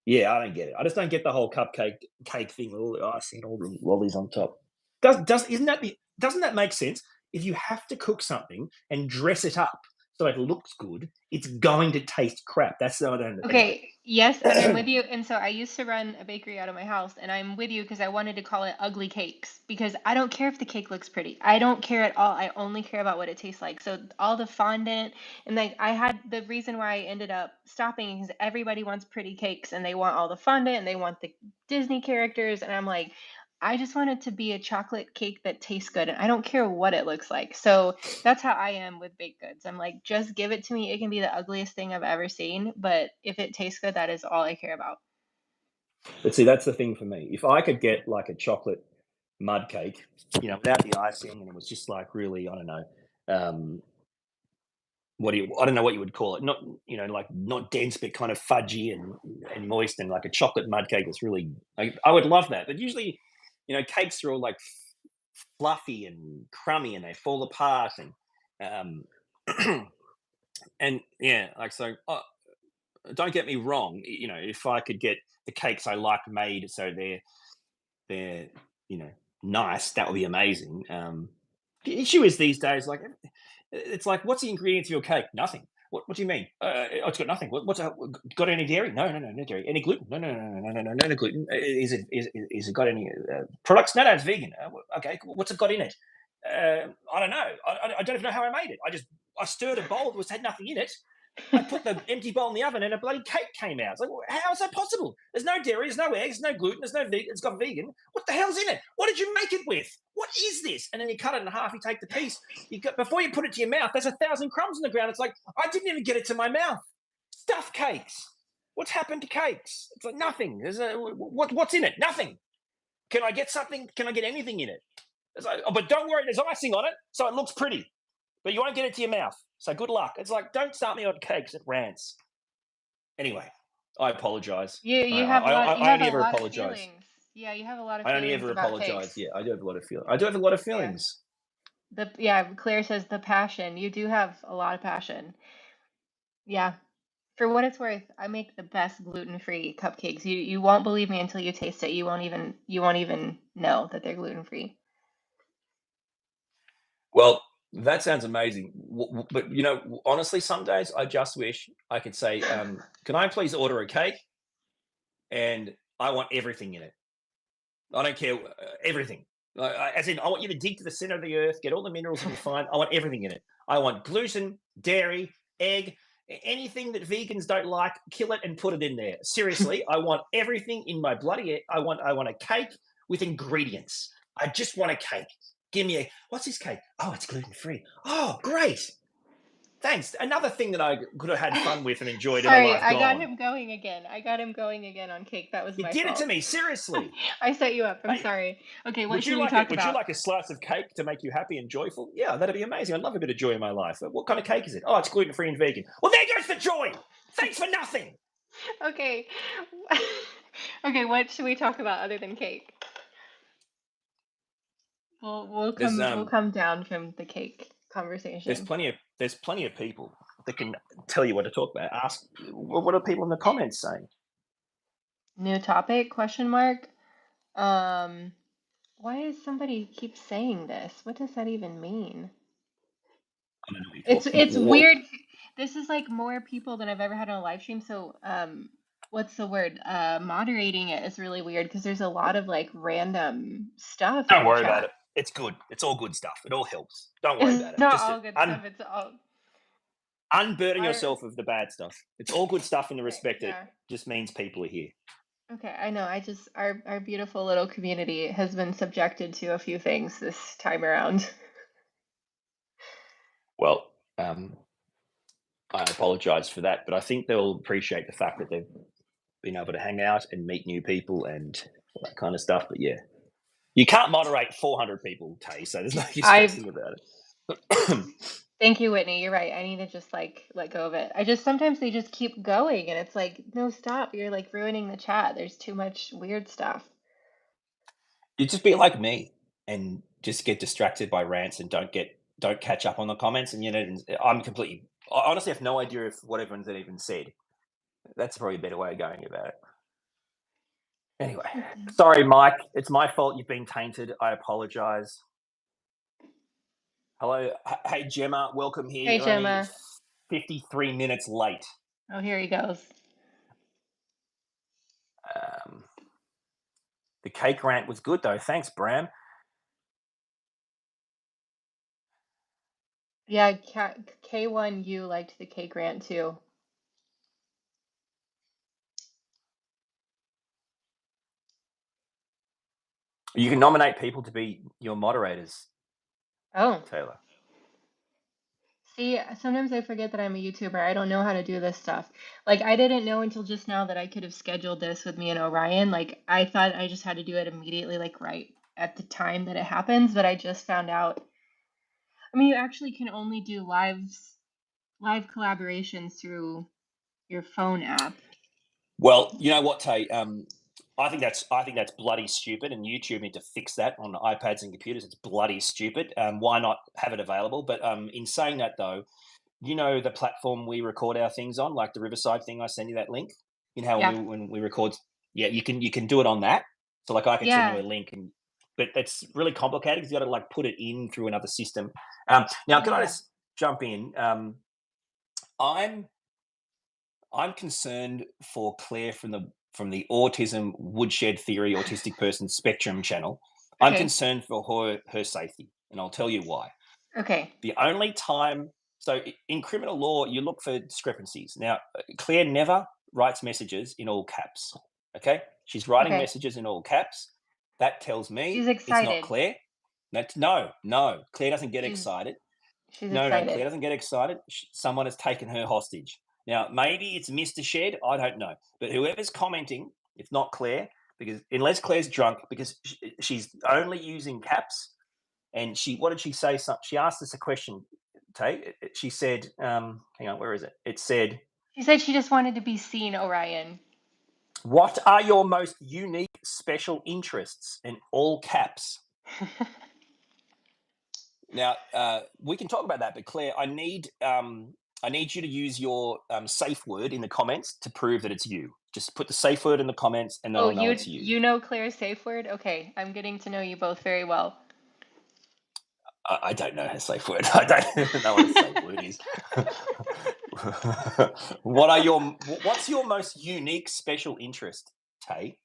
yeah, I don't get it. I just don't get the whole cake thing with all the icing and all the lollies on top. Doesn't that make sense? If you have to cook something and dress it up so it looks good, it's going to taste crap. That's the I don't anyway. Okay, yes, and I'm with you. And so I used to run a bakery out of my house, and I'm with you because I wanted to call it Ugly Cakes because I don't care if the cake looks pretty. I don't care at all. I only care about what it tastes like. So all the fondant and like I had the reason why I ended up stopping is everybody wants pretty cakes and they want all the fondant and they want the Disney characters, and I'm like, I just want it to be a chocolate cake that tastes good, and I don't care what it looks like. So that's how I am with baked goods. I'm like, just give it to me. It can be the ugliest thing I've ever seen, but if it tastes good, that is all I care about. But see, that's the thing for me. If I could get like a chocolate mud cake, you know, without the icing, and it was just like really, I don't know, I don't know what you would call it. Not, you know, like not dense, but kind of fudgy and moist, and like a chocolate mud cake is really. I would love that. But usually, you know, cakes are all like fluffy and crummy, and they fall apart, um, and yeah, like so. Don't get me wrong. You know, if I could get the cakes I like made so they're you know nice, that would be amazing. The issue is these days, like it's like, what's the ingredients of your cake? Nothing. What do you mean? Oh, it's got nothing. What's got any dairy? No dairy. Any gluten? No gluten. Is it got any products? No, it's vegan. Okay, cool. What's it got in it? I don't know. I don't even know how I made it. I stirred a bowl that had nothing in it. I put the empty bowl in the oven and a bloody cake came out. It's like, how is that possible? There's no dairy, there's no eggs, no gluten, there's no vegan. It's got vegan. What the hell's in it? What did you make it with? What is this? And then you cut it in half. You take the piece. Before you put it to your mouth, there's 1,000 crumbs on the ground. It's like, I didn't even get it to my mouth. Stuffed cakes. What's happened to cakes? It's like nothing. What's in it? Nothing. Can I get something? Can I get anything in it? It's like, oh, but don't worry, there's icing on it, so it looks pretty. But you won't get it to your mouth. So good luck. It's like, don't start me on cakes. It rants. Anyway, I apologize. You have a lot. You I have only a ever lot of apologize. feelings. Yeah, you have a lot of I only feelings ever about apologize. cakes. Yeah, I do have a lot of feelings. I do have a lot of feelings. Claire says the passion. You do have a lot of passion. Yeah. For what it's worth, I make the best gluten-free cupcakes. You won't believe me until you taste it. You won't even know that they're gluten-free. Well, that sounds amazing. But honestly, some days I just wish I could say, "Can I please order a cake?" And I want everything in it. I don't care everything. As in, I want you to dig to the center of the earth, get all the minerals you can find. I want everything in it. I want gluten, dairy, egg, anything that vegans don't like. Kill it and put it in there. Seriously, I want everything in my bloody. I want a cake with ingredients. I just want a cake. Give me what's this cake? Oh, it's gluten free. Oh, great. Thanks. Another thing that I could have had fun with and enjoyed in a Sorry, life I got gone. him going again. I got him going again on cake. That was You my did it to fault. me, seriously. I set you up. I'm Hey, sorry. Okay, what would should you we like talk Would you about? like a slice of cake to make you happy and joyful? Yeah, that'd be amazing. I'd love a bit of joy in my life. What kind of cake is it? Oh, it's gluten free and vegan. Well, there goes the joy. Thanks for nothing. Okay. Okay, what should we talk about other than cake? We'll There's come down from the cake there's conversation. plenty of people that can tell you what to talk about. Ask what are people in the comments saying? New topic? Question mark. Um, why does somebody keep saying this? What does that even mean? I don't know what you're talking It's about. weird. This is like more people than I've ever had on a live stream. So, what's the word? Moderating it is really weird because there's a lot of like random stuff in Don't the worry about chat. it. It's good. It's all good stuff. It all helps. Don't worry It's about it. not Just all good stuff. It's all unburden I yourself of the bad stuff. It's all good stuff in the okay, respect that it yeah. just means people are here. Okay, I know. I just our beautiful little community has been subjected to a few things this time around. Well, I apologize for that, but I think they'll appreciate the fact that they've been able to hang out and meet new people and all that kind of stuff. But yeah, you can't moderate 400 people, Tay, so there's no use I stressing about it. Thank you, Whitney. You're right. I need to just like let go of it. I just sometimes they just keep going and it's like, no, stop. You're like ruining the chat. There's too much weird stuff. You just be like me and just get distracted by rants and don't catch up on the comments. And I honestly have no idea if what everyone's even said. That's probably a better way of going about it. Anyway, sorry, Mike. It's my fault. You've been tainted. I apologize. Hello, hey Gemma. Welcome here. Hey, You're only Gemma. 53 minutes late. Oh, here he goes. The cake rant was good though. Thanks, Bram. Yeah, K1U liked the cake rant too. You can nominate people to be your moderators, Oh, Taylor. see, sometimes I forget that I'm a YouTuber. I don't know how to do this stuff. Like, I didn't know until just now that I could have scheduled this with me and Orion. Like, I thought I just had to do it immediately, like right at the time that it happens, but I just found out. I mean, you actually can only do live collaborations through your phone app. Well, you know what, Tay? I think that's bloody stupid, and YouTube need to fix that on iPads and computers. It's bloody stupid. Why not have it available? But in saying that, though, the platform we record our things on, like the Riverside thing. I send you that link. You know how Yeah. when we record, yeah, you can do it on that. So like I can send you Yeah. a link, but it's really complicated because you got to like put it in through another system. Now, can I Yeah. just jump in? I'm concerned for Claire from the Autism Woodshed Theory Autistic Person Spectrum channel. I'm Okay. concerned for her safety, and I'll tell you why. Okay. The only time So in criminal law, you look for discrepancies. Now, Claire never writes messages in all caps. Okay, she's writing Okay. messages in all caps. That tells She's me it's not excited. Claire. No. Claire doesn't get She's excited. she's No. excited. Claire doesn't get excited. Someone has taken her hostage. Now, maybe it's Mr. Shed. I don't know. But whoever's commenting, it's not Claire, because unless Claire's drunk, because she's only using caps. And what did she say? She asked us a question, Tay. She said, hang on, where is it? It said, She said she just wanted to be seen, Orion. what are your most unique special interests? In all caps. Now, we can talk about that, but Claire, I need you to use your safe word in the comments to prove that it's you. Just put the safe word in the comments, and then Oh, I'll know it's you. you know Claire's safe word? Okay, I'm getting to know you both very well. I don't know her safe word. I don't know what a safe word is. What's your most unique special interest, Tay?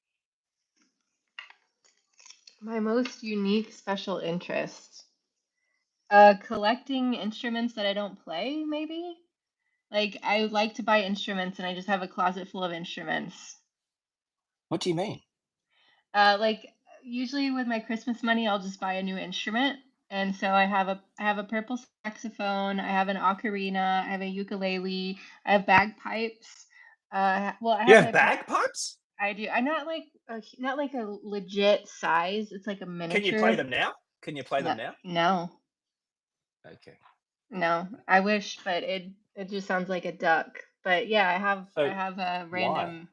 My most unique special interest. Collecting instruments that I don't play, maybe? Like, I like to buy instruments and I just have a closet full of instruments. What do you mean? Like usually with my Christmas money, I'll just buy a new instrument. And so I have a purple saxophone, I have an ocarina, I have a ukulele, I have bagpipes. Well, I You have have my bagpipes? I do. I'm not like a legit size. It's like a Can you play miniature. them now? Can you play No, them now? no, Okay. no. I wish, but it just sounds like a duck. But yeah, I So have a why? random.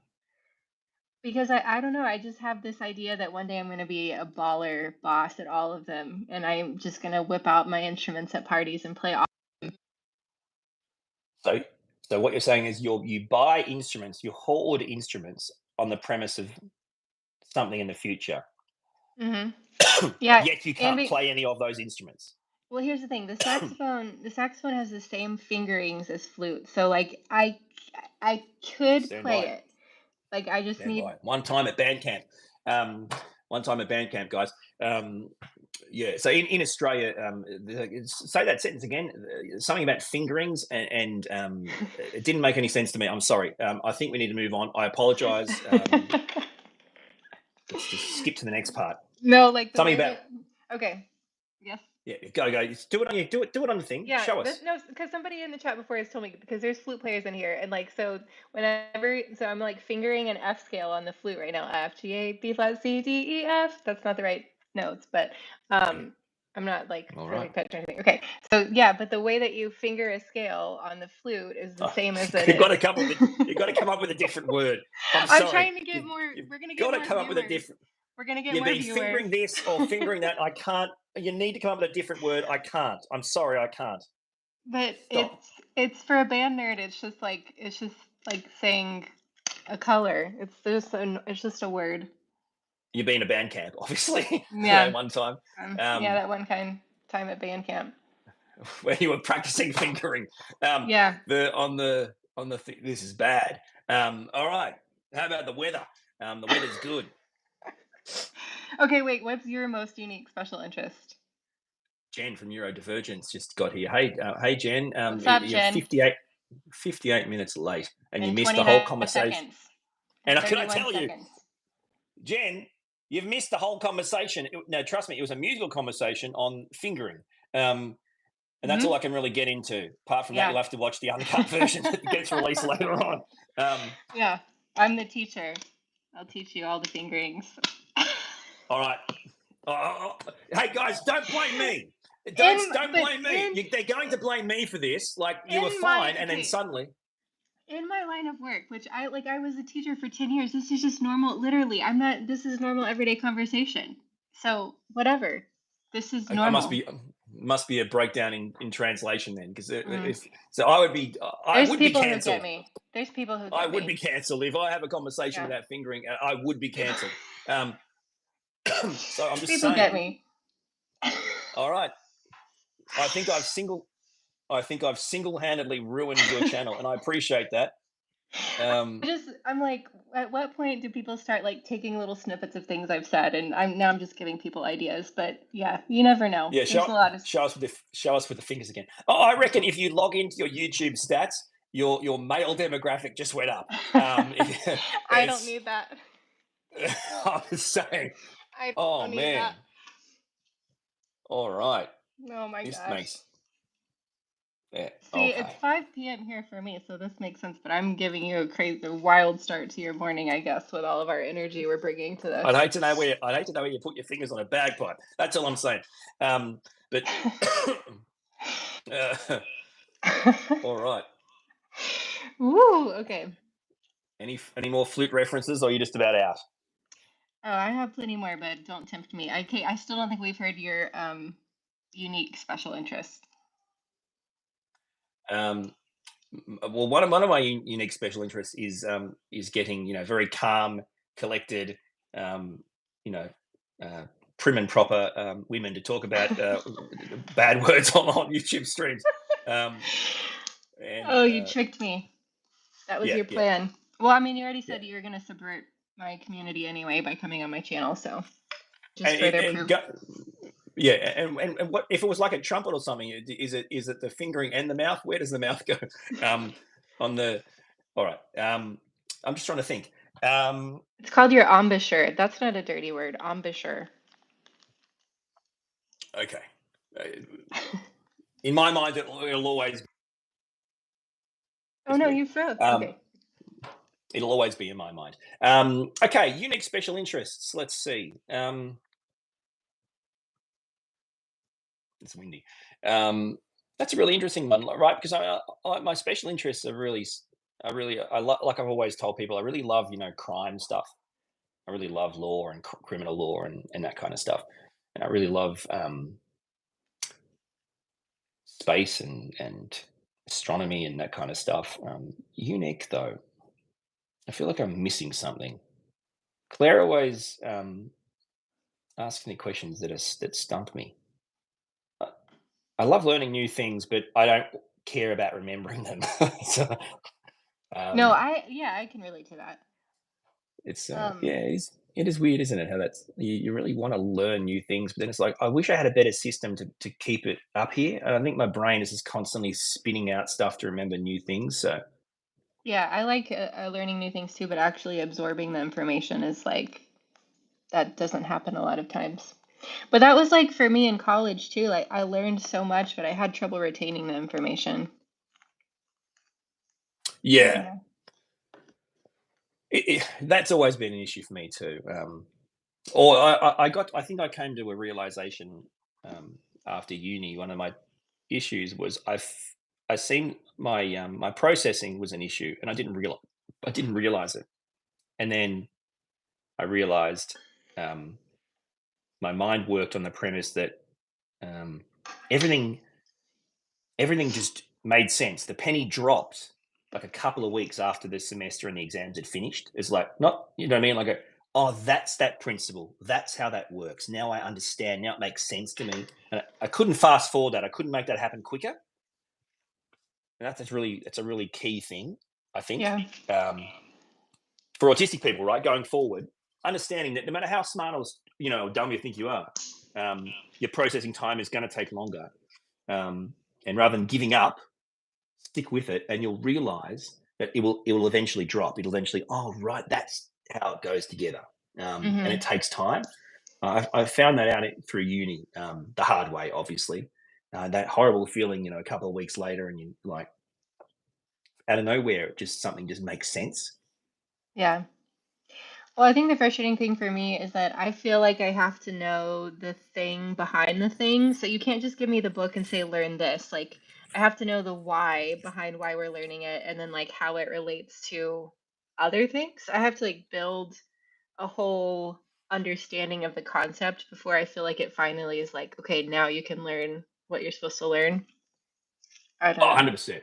Because I don't know, I just have this idea that one day I'm going to be a baller boss at all of them, and I'm just going to whip out my instruments at parties and play all. So so what you're saying is you buy instruments, you hoard instruments on the premise of something in the future. Hmm. Yeah, Yet you and can't play any of those instruments. well, here's the thing: the saxophone has the same fingerings as flute, so like I could Stand play by. it. Like I just Stand need. by. One time at band camp, guys. Yeah. So in Australia, say that sentence again. Something about fingerings, and it didn't make any sense to me. I'm sorry. I think we need to move on. I apologise. Let's just skip to the next part. No, like the Something way about that. Okay. Yes. yeah. Go. Just do it on you. Do it on the thing. Yeah, Show us. no, because somebody in the chat before has told me because there's flute players in here, and like so whenever so I'm like fingering an F scale on the flute right now, F G A B flat C D E F. That's not the right notes, but Okay. I'm not like All right. perfect pitch or anything. Okay, so yeah, but the way that you finger a scale on the flute is the Oh, same as it you've got is. to come up with a different word. I'm I'm sorry. trying to get more. You've We're gonna got get to more come up with a viewers. different. We're gonna get You've more been viewers. fingering this or fingering that. I can't. You need to come up with a different word. I can't. I'm sorry. I can't. But Stop. it's for a band nerd. It's just like saying a color. It's just a word. You've been to band camp, obviously. Yeah. One time, Yeah, um, that one time at band camp. where you were practicing fingering. Um, Yeah. this is bad. All right. How about the weather? The weather's good. Okay, wait. What's your most unique special interest? Jen from Neurodivergence just got here. Hey, Jen. What's up, You're Jen? 58 minutes late, and you In missed the whole 29 conversation. seconds. In And can I 31 tell you, seconds. Jen, you've missed the whole conversation. No, trust me, it was a musical conversation on fingering. And that's all Hmm. I can really get into. Apart from that, Yeah. you'll have to watch the uncut version that gets released later on. Yeah. I'm the teacher. I'll teach you all the fingerings. All right. Hey guys, don't blame me. Don't But blame me. They're going to blame me for this. Like you were in my fine, and then okay, suddenly. in my line of work, which I was a teacher for 10 years. This is just normal. Literally, I'm not. This is normal everyday conversation. So whatever. This is I normal. must be a breakdown in translation then, because Mm. if so, I There's would be people who get cancelled. me. There's people who I get would be me. cancelled if I have a conversation Yeah. without fingering. I would be cancelled. Um, so I'm just People get saying. me. All right, I think I've single handedly ruined your channel, and I appreciate that. Um, I'm like, at what point do people start like taking little snippets of things I've said, and I'm just giving people ideas, but yeah, you never know. yeah, There's a lot of. show us with the fingers again. Oh, I reckon if you log into your YouTube stats, your male demographic just went up. I don't It's need that. I was saying, I oh don't need man, that. all right, Oh my this gosh. makes yeah, See, it's okay. 5 p.m. here for me, so this makes sense, but I'm giving you a crazy, wild start to your morning, I guess, with all of our energy we're bringing to this. I'd hate to know where you put your fingers on a bagpipe. That's all I'm saying. But uh, all right. Woo, okay. Any more flute references, or are you just about out? Oh, I have plenty more, but don't tempt me. I still don't think we've heard your unique special interest. Um, well, one of my unique special interests is getting very calm, collected, um, you know, uh, prim and proper women to talk about bad words on YouTube streams. Um, and Oh, you tricked me. That was yeah, your yeah, plan. Well, I mean, you already yeah. said you were going to subvert my community anyway by coming on my channel, so just And, further and proof. go, yeah, and what if it was like a trumpet or something? Is it the fingering and the mouth? Where does the mouth go? On the all right. I'm just trying to think. Um, It's called your embouchure. That's not a dirty word. Embouchure. okay. Uh, in my mind, it'll always Oh is no, weird. you froze. Um, Okay. it'll always be in my mind. Okay, unique special interests. Let's see. It's windy. Um, that's a really interesting one, right? Because my special interests are really, like I've always told people, I really love crime stuff. I really love law and criminal law and that kind of stuff. And I really love space and astronomy and that kind of stuff. Unique though, I feel like I'm missing something. Claire always asks me questions that stump me. I I love learning new things, but I don't care about remembering them. so, No, um, I can relate to that. it's Um, yeah, it is weird, isn't it? How you really want to learn new things, but then it's like I wish I had a better system to keep it up here. And I think my brain is just constantly spinning out stuff to remember new things. So yeah, I like learning new things too, but actually absorbing the information is like that doesn't happen a lot of times. But that was like for me in college too. Like I learned so much, but I had trouble retaining the information. yeah, Yeah. that's always been an issue for me too. Or I think I came to a realization after uni. One of my issues was I seen my processing was an issue, and I didn't realize it, and then I realized um, my mind worked on the premise that um, everything everything just made sense. The penny dropped like a couple of weeks after the semester and the exams had finished. It's like not what I mean, like oh, that's that principle. That's how that works. Now I understand. Now it makes sense to me. And I couldn't fast forward that. I couldn't make that happen quicker. And that's a really key thing, I think. Yeah. Um, for autistic people, right, going forward, understanding that no matter how smart or dumb you think you are, your processing time is going to take longer. Um, and rather than giving up, stick with it, and you'll realize that it will eventually drop. It'll eventually, oh right, that's how it goes together, and it Hmm. takes time. I found that out through uni, the hard way, obviously. That horrible feeling, a couple of weeks later, and you like out of nowhere, just something just makes sense. Yeah. Well, I think the frustrating thing for me is that I feel like I have to know the thing behind the thing. So you can't just give me the book and say, learn this. Like, I have to know the why behind why we're learning it and then like how it relates to other things. I have to like build a whole understanding of the concept before I feel like it finally is like, okay, now you can learn what you're supposed to learn. I don't Oh, know. 100%.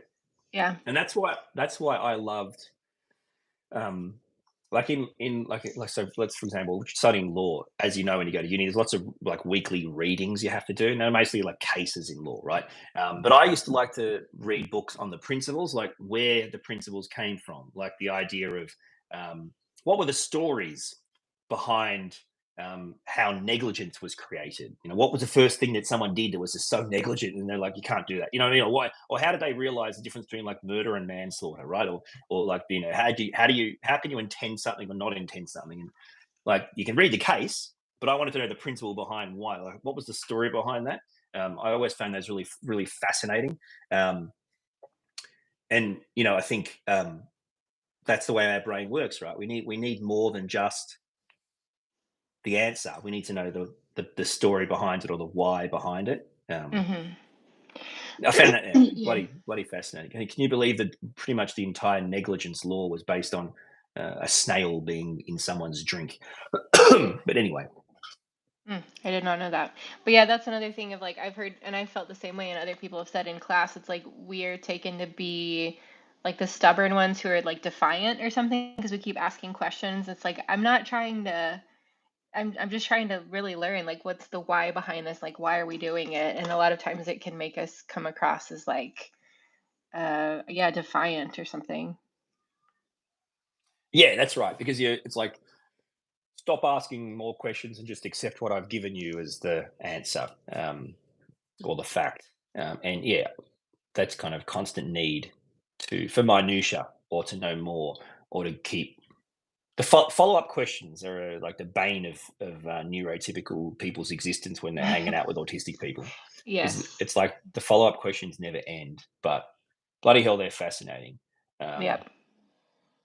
Yeah. And that's why I loved. like so let's for example studying law, as you know, when you go to uni there's lots of like weekly readings you have to do, and they're mostly like cases in law, right? But I used to like to read books on the principles, like where the principles came from, like the idea of what were the stories behind how negligence was created. What was the first thing that someone did that was just so negligent, and they're like, you can't do that. What I mean? Or why? Or how did they realize the difference between like murder and manslaughter, right? Or like how can you intend something or not intend something? And like you can read the case, but I wanted to know the principle behind why. Like, what was the story behind that? I always found those really fascinating. Um, and I think that's the way our brain works, right? We need more than just the answer. We need to know the story behind it, or the why behind it. Hmm. I found that Yeah. bloody fascinating. Can you believe that pretty much the entire negligence law was based on a snail being in someone's drink? But anyway, I did not know that. But yeah, that's another thing of like I've heard and I felt the same way and other people have said in class. It's like we're taken to be like the stubborn ones who are like defiant or something because we keep asking questions. It's like I'm not trying to I'm just trying to really learn like what's the why behind this? Like why are we doing it? And a lot of times it can make us come across as like yeah, defiant or something. yeah, that's right. Because it's like stop asking more questions and just accept what I've given you as the answer, or the fact. And yeah, that's kind of constant need for minutia, or to know more, or to keep the follow-up questions are like the bane of neurotypical people's existence when they're hanging out with autistic people, because Yes. it's like the follow-up questions never end. But bloody hell, they're fascinating. um Yep.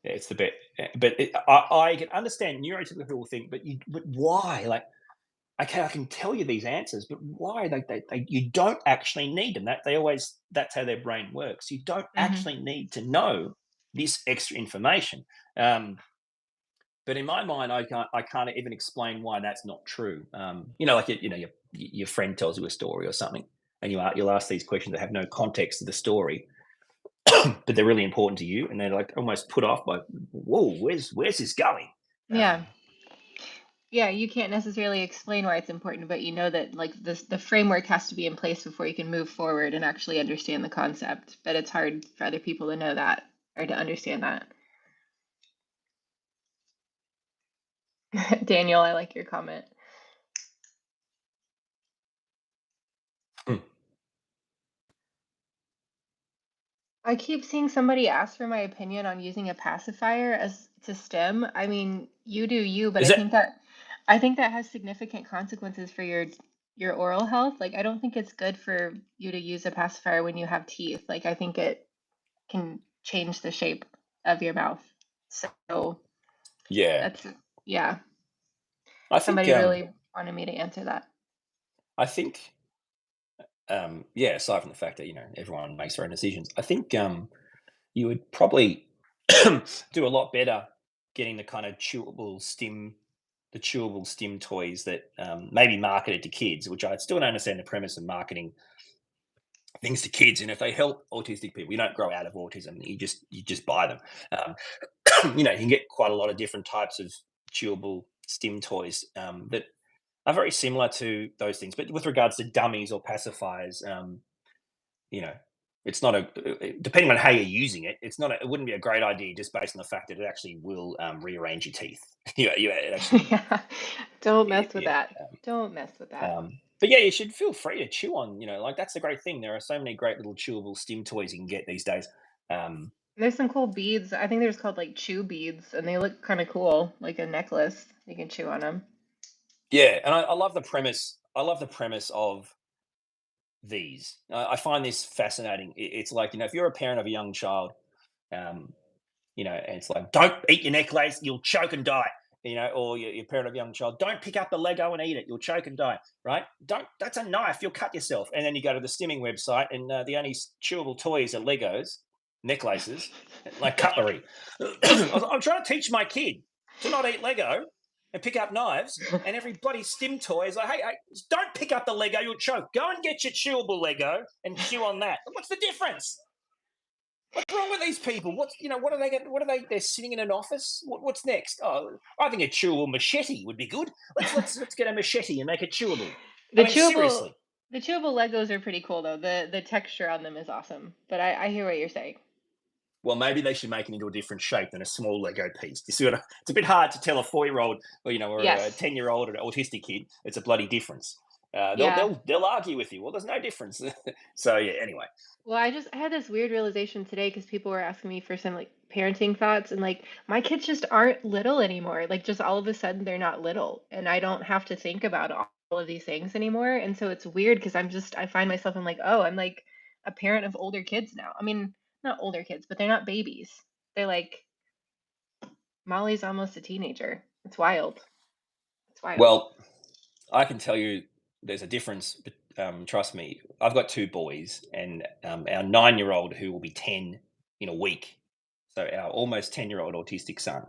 yeah, it's the bit. But I can understand neurotypical people think, but why? Like, okay, I can tell you these answers, but why? You don't actually need them. That's how their brain works. You don't Hmm. actually need to know this extra information. Um, but in my mind, I can't even explain why that's not true. Like your friend tells you a story or something, and you'll ask these questions that have no context to the story, but they're really important to you, and they're like almost put off by, whoa, where's this going? Yeah. Yeah, you can't necessarily explain why it's important, but you know that like the framework has to be in place before you can move forward and actually understand the concept. But it's hard for other people to know that or to understand that. Daniel, I like your comment. Hmm. I keep seeing somebody ask for my opinion on using a pacifier as to stem. I mean, you do you, but Is that I think that has significant consequences for your oral health. Like I don't think it's good for you to use a pacifier when you have teeth. Like I think it can change the shape of your mouth. So yeah? that's yeah. I think Somebody really wanted me to answer that. I think yeah. Aside from the fact that everyone makes their own decisions, I think you would probably do a lot better getting the kind of chewable stim toys that maybe marketed to kids, which I still don't understand the premise of marketing things to kids. And if they help autistic people, you don't grow out of autism. You just buy them. You can get quite a lot of different types of chewable stim toys that are very similar to those things. But with regards to dummies or pacifiers, you know, it's not depending on how you're using it, it wouldn't be a great idea just based on the fact that it actually will rearrange your teeth. It actually, Yeah. Don't mess with yeah. that. Don't mess with that. But yeah, you should feel free to chew on. Like that's the great thing. There are so many great little chewable stim toys you can get these days. Um, There's some cool beads. I think there's called like chew beads, and they look kind of cool, like a necklace. You can chew on them. yeah, and I love the premise. I love the premise of these. I find this fascinating. It's like if you're a parent of a young child, um, and it's like, don't eat your necklace, you'll choke and die. Or you're parent of a young child, don't pick up the Lego and eat it, you'll choke and die. Right? Don't. That's a knife, you'll cut yourself. And then you go to the stimming website, and the only chewable toys are Legos, necklaces, like cutlery. I'm trying to teach my kid to not eat Lego and pick up knives, and every bloody stim toy is like, hey, don't pick up the Lego, you'll choke. Go and get your chewable Lego and chew on that. What's the difference? What's wrong with these people? What are they getting? What are they? They're sitting in an office. What's next? Oh, I think a chewable machete would be good. Let's get a machete and make it chewable. I The mean, chewable seriously. the chewable Legos are pretty cool though. The texture on them is awesome. But I hear what you're saying. Well, maybe they should make it into a different shape than a small Lego piece. You see what it's a bit hard to tell a 4-year-old or a Yes. 10-year-old or an autistic kid. It's a bloody difference. They'll Yeah. they'll argue with you. Well, there's no difference. So yeah. Anyway, Well, I had this weird realization today because people were asking me for some like parenting thoughts, and like my kids just aren't little anymore. Like just all of a sudden they're not little, and I don't have to think about all of these things anymore. And so it's weird because I find myself, I'm like, oh, I'm like a parent of older kids now. I mean, not older kids, but they're not babies. They're like Molly's almost a teenager. It's wild. It's wild. well, I can tell you there's a difference. Trust me, I've got two boys, and our 9-year-old who will be 10 in a week. So our almost 10-year-old autistic son,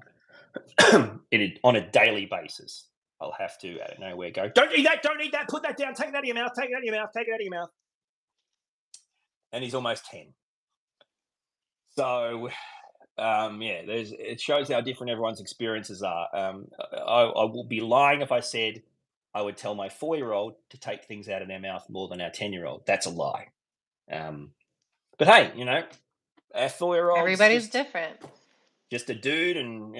on a daily basis, I'll have to out of nowhere go, "Don't eat that! Don't eat that! Put that down! Take it out of your mouth! Take it out of your mouth! Take it out of your mouth!" And he's almost 10. So yeah, it shows how different everyone's experiences are. I will be lying if I said I would tell my 4-year-old to take things out of their mouth more than our 10-year-old. That's a lie. Um, but hey, our 4-year-old's Everybody's different. just a dude, and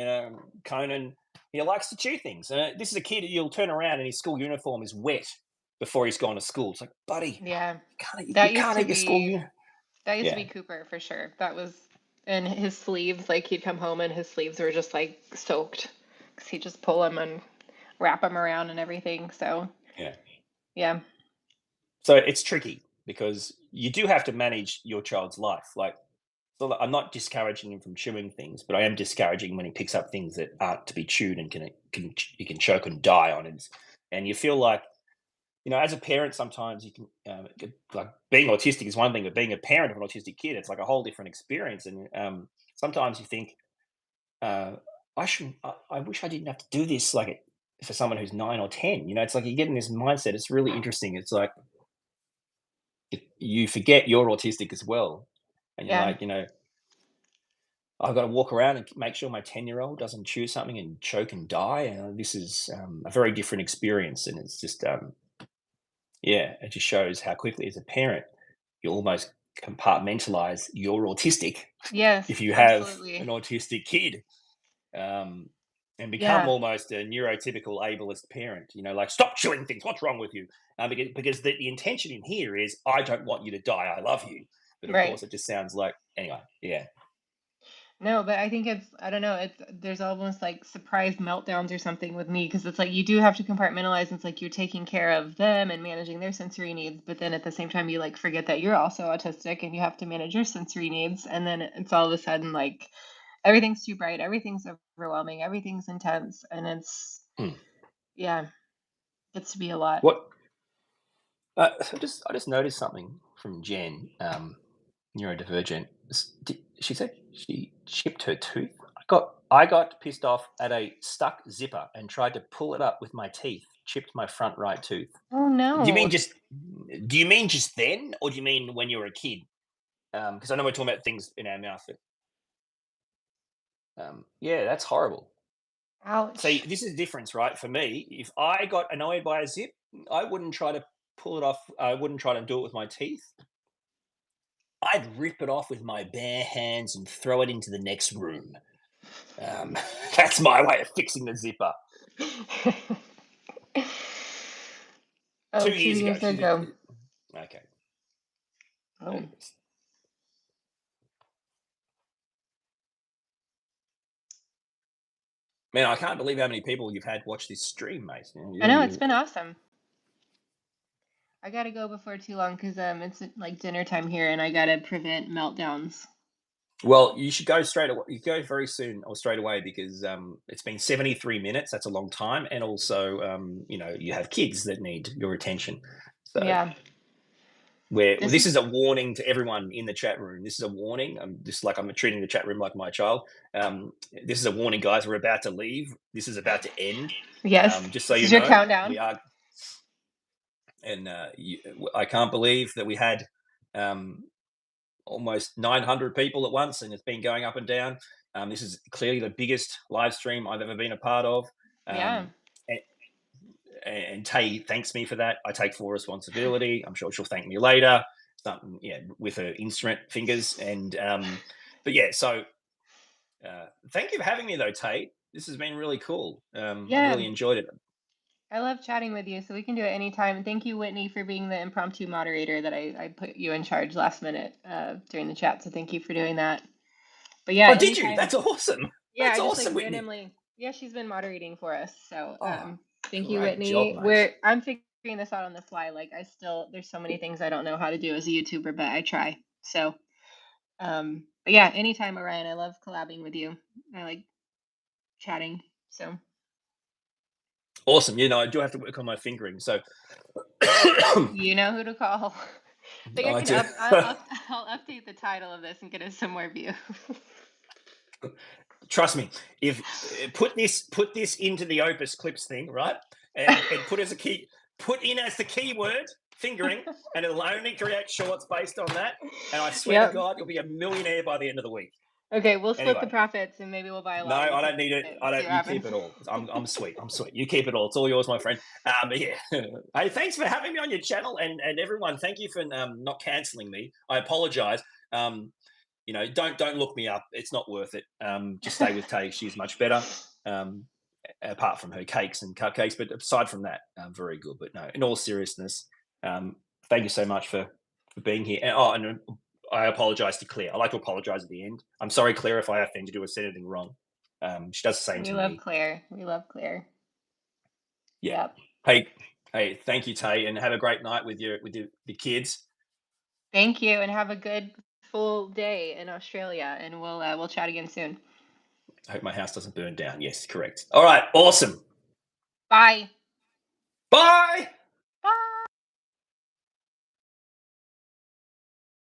Conan, he likes to chew things. This is a kid you'll turn around and his school uniform is wet before he's gone to school. It's like, buddy, Yeah. you That used can't to eat your school be uniform. That used to Yeah, be Cooper for sure. That was, and his sleeves, like he'd come home and his sleeves were just like soaked because he'd just pull them and wrap them around and everything. So, yeah. yeah. So it's tricky because you do have to manage your child's life. Like, so I'm not discouraging him from chewing things, but I am discouraging when he picks up things that aren't to be chewed and you can choke and die on it. And you feel like, as a parent, sometimes you can like being autistic is one thing, but being a parent of an autistic kid, it's like a whole different experience. And sometimes you think, uh, I shouldn't. I wish I didn't have to do this. Like for someone who's 9 or 10, it's like you get in this mindset. It's really interesting. It's like you forget you're autistic as well, and you're Yeah. like, I've got to walk around and make sure my 10-year-old doesn't chew something and choke and die. This is a very different experience, and it's just, yeah, it just shows how quickly, as a parent, you almost compartmentalize you're autistic if Yes, you have an absolutely. autistic kid, um, and become Yeah. almost a neurotypical ableist parent. Like, stop chewing things. What's wrong with you? Because the intention in here is, I don't want you to die. I love you. But of Right. course, it just sounds like, anyway, yeah. No, but I think I don't know, there's almost like surprise meltdowns or something with me because it's like you do have to compartmentalize. It's like you're taking care of them and managing their sensory needs, but then at the same time you like forget that you're also autistic and you have to manage your sensory needs. And then it's all of a sudden like everything's too bright, everything's overwhelming, everything's intense, and Hmm. yeah, gets to be a lot. What I just noticed something from Jen, neurodivergent. She said she chipped her tooth. I got pissed off at a stuck zipper and tried to pull it up with my teeth. Chipped my front right tooth. Oh Do you mean no. just? Do you mean just then, or do you mean when you were a kid? Because I know we're talking about things in our mouth. Yeah, that's horrible. See, Ouch. this is the difference, right? For me, if I got annoyed by a zip, I wouldn't try to pull it off. I wouldn't try to do it with my teeth. I'd rip it off with my bare hands and throw it into the next room. Um, that's my way of fixing the zipper. Oh, 2 years 2 years ago, ago. okay. Oh. Man, I can't believe how many people you've had watch this stream, mate. I know, it's been awesome. I gotta go before too long because it's like dinner time here and I gotta prevent meltdowns. Well, you should go straight away. You go very soon or straight away because it's been 73 minutes. That's a long time, and also, you have kids that need your attention. So Yeah. well, This this is is a warning to everyone in the chat room. This is a warning. I'm treating the chat room like my child. This is a warning, guys. We're about to leave. This is about to end. Yes. Just so This you is your know, countdown. we are, and I can't believe that we had um, almost 900 people at once, and it's been going up and down. This is clearly the biggest live stream I've ever been a part of. Yeah. And, and Tay thanks me for that. I take full responsibility. I'm sure she'll thank me later. Something, yeah, with her instrument fingers. And but yeah, so thank you for having me though, Tay. This has been really cool. I've Yeah. really enjoyed it. I love chatting with you, so we can do it anytime. And thank you, Whitney, for being the impromptu moderator that I put you in charge last minute during the chat. So thank you for doing that. But yeah, Oh, did you? anytime. That's awesome. Yeah, That's I just like awesome, Whitney. randomly. Yeah, she's been moderating for us. So Oh, thank you, great job, Whitney. mate. I'm figuring this out on the fly. Like there's so many things I don't know how to do as a YouTuber, but I try. So but yeah, anytime, Orion. I love collabing with you. I like chatting. So Awesome. I do have to work on my fingering. So you know who to call. I think I I can do. I'll update the title of this and get a similar view. Trust me. If put this into the Opus Clips thing, right? And put in as the keyword fingering, and it'll only create shorts based on that. And I swear to Yep. God, you'll be a millionaire by the end of the week. Okay, we'll split the Anyway, profits and maybe we'll buy a no, lottery I don't ticket need it. and I see don't. what You keep happens. it all. I'm sweet. I'm sweet. You keep it all. It's all yours, my friend. But yeah. Hey, thanks for having me on your channel, and everyone, thank you for not canceling me. I apologize. Don't look me up. It's not worth it. Just stay with Tay. She's much better. Um, apart from her cakes and cupcakes, but aside from that, very good. But no, in all seriousness, um, thank you so much for being here. And I apologize to Claire. I like to apologize at the end. I'm sorry, Claire, if I offended you or said anything wrong. She does the same We to love me. Claire. We love Claire. Yeah. Yep. Hey, thank you, Tay, and have a great night with the kids. Thank you, and have a good full day in Australia. And we'll chat again soon. I hope my house doesn't burn down. Yes, correct. All right, awesome. Bye. Bye.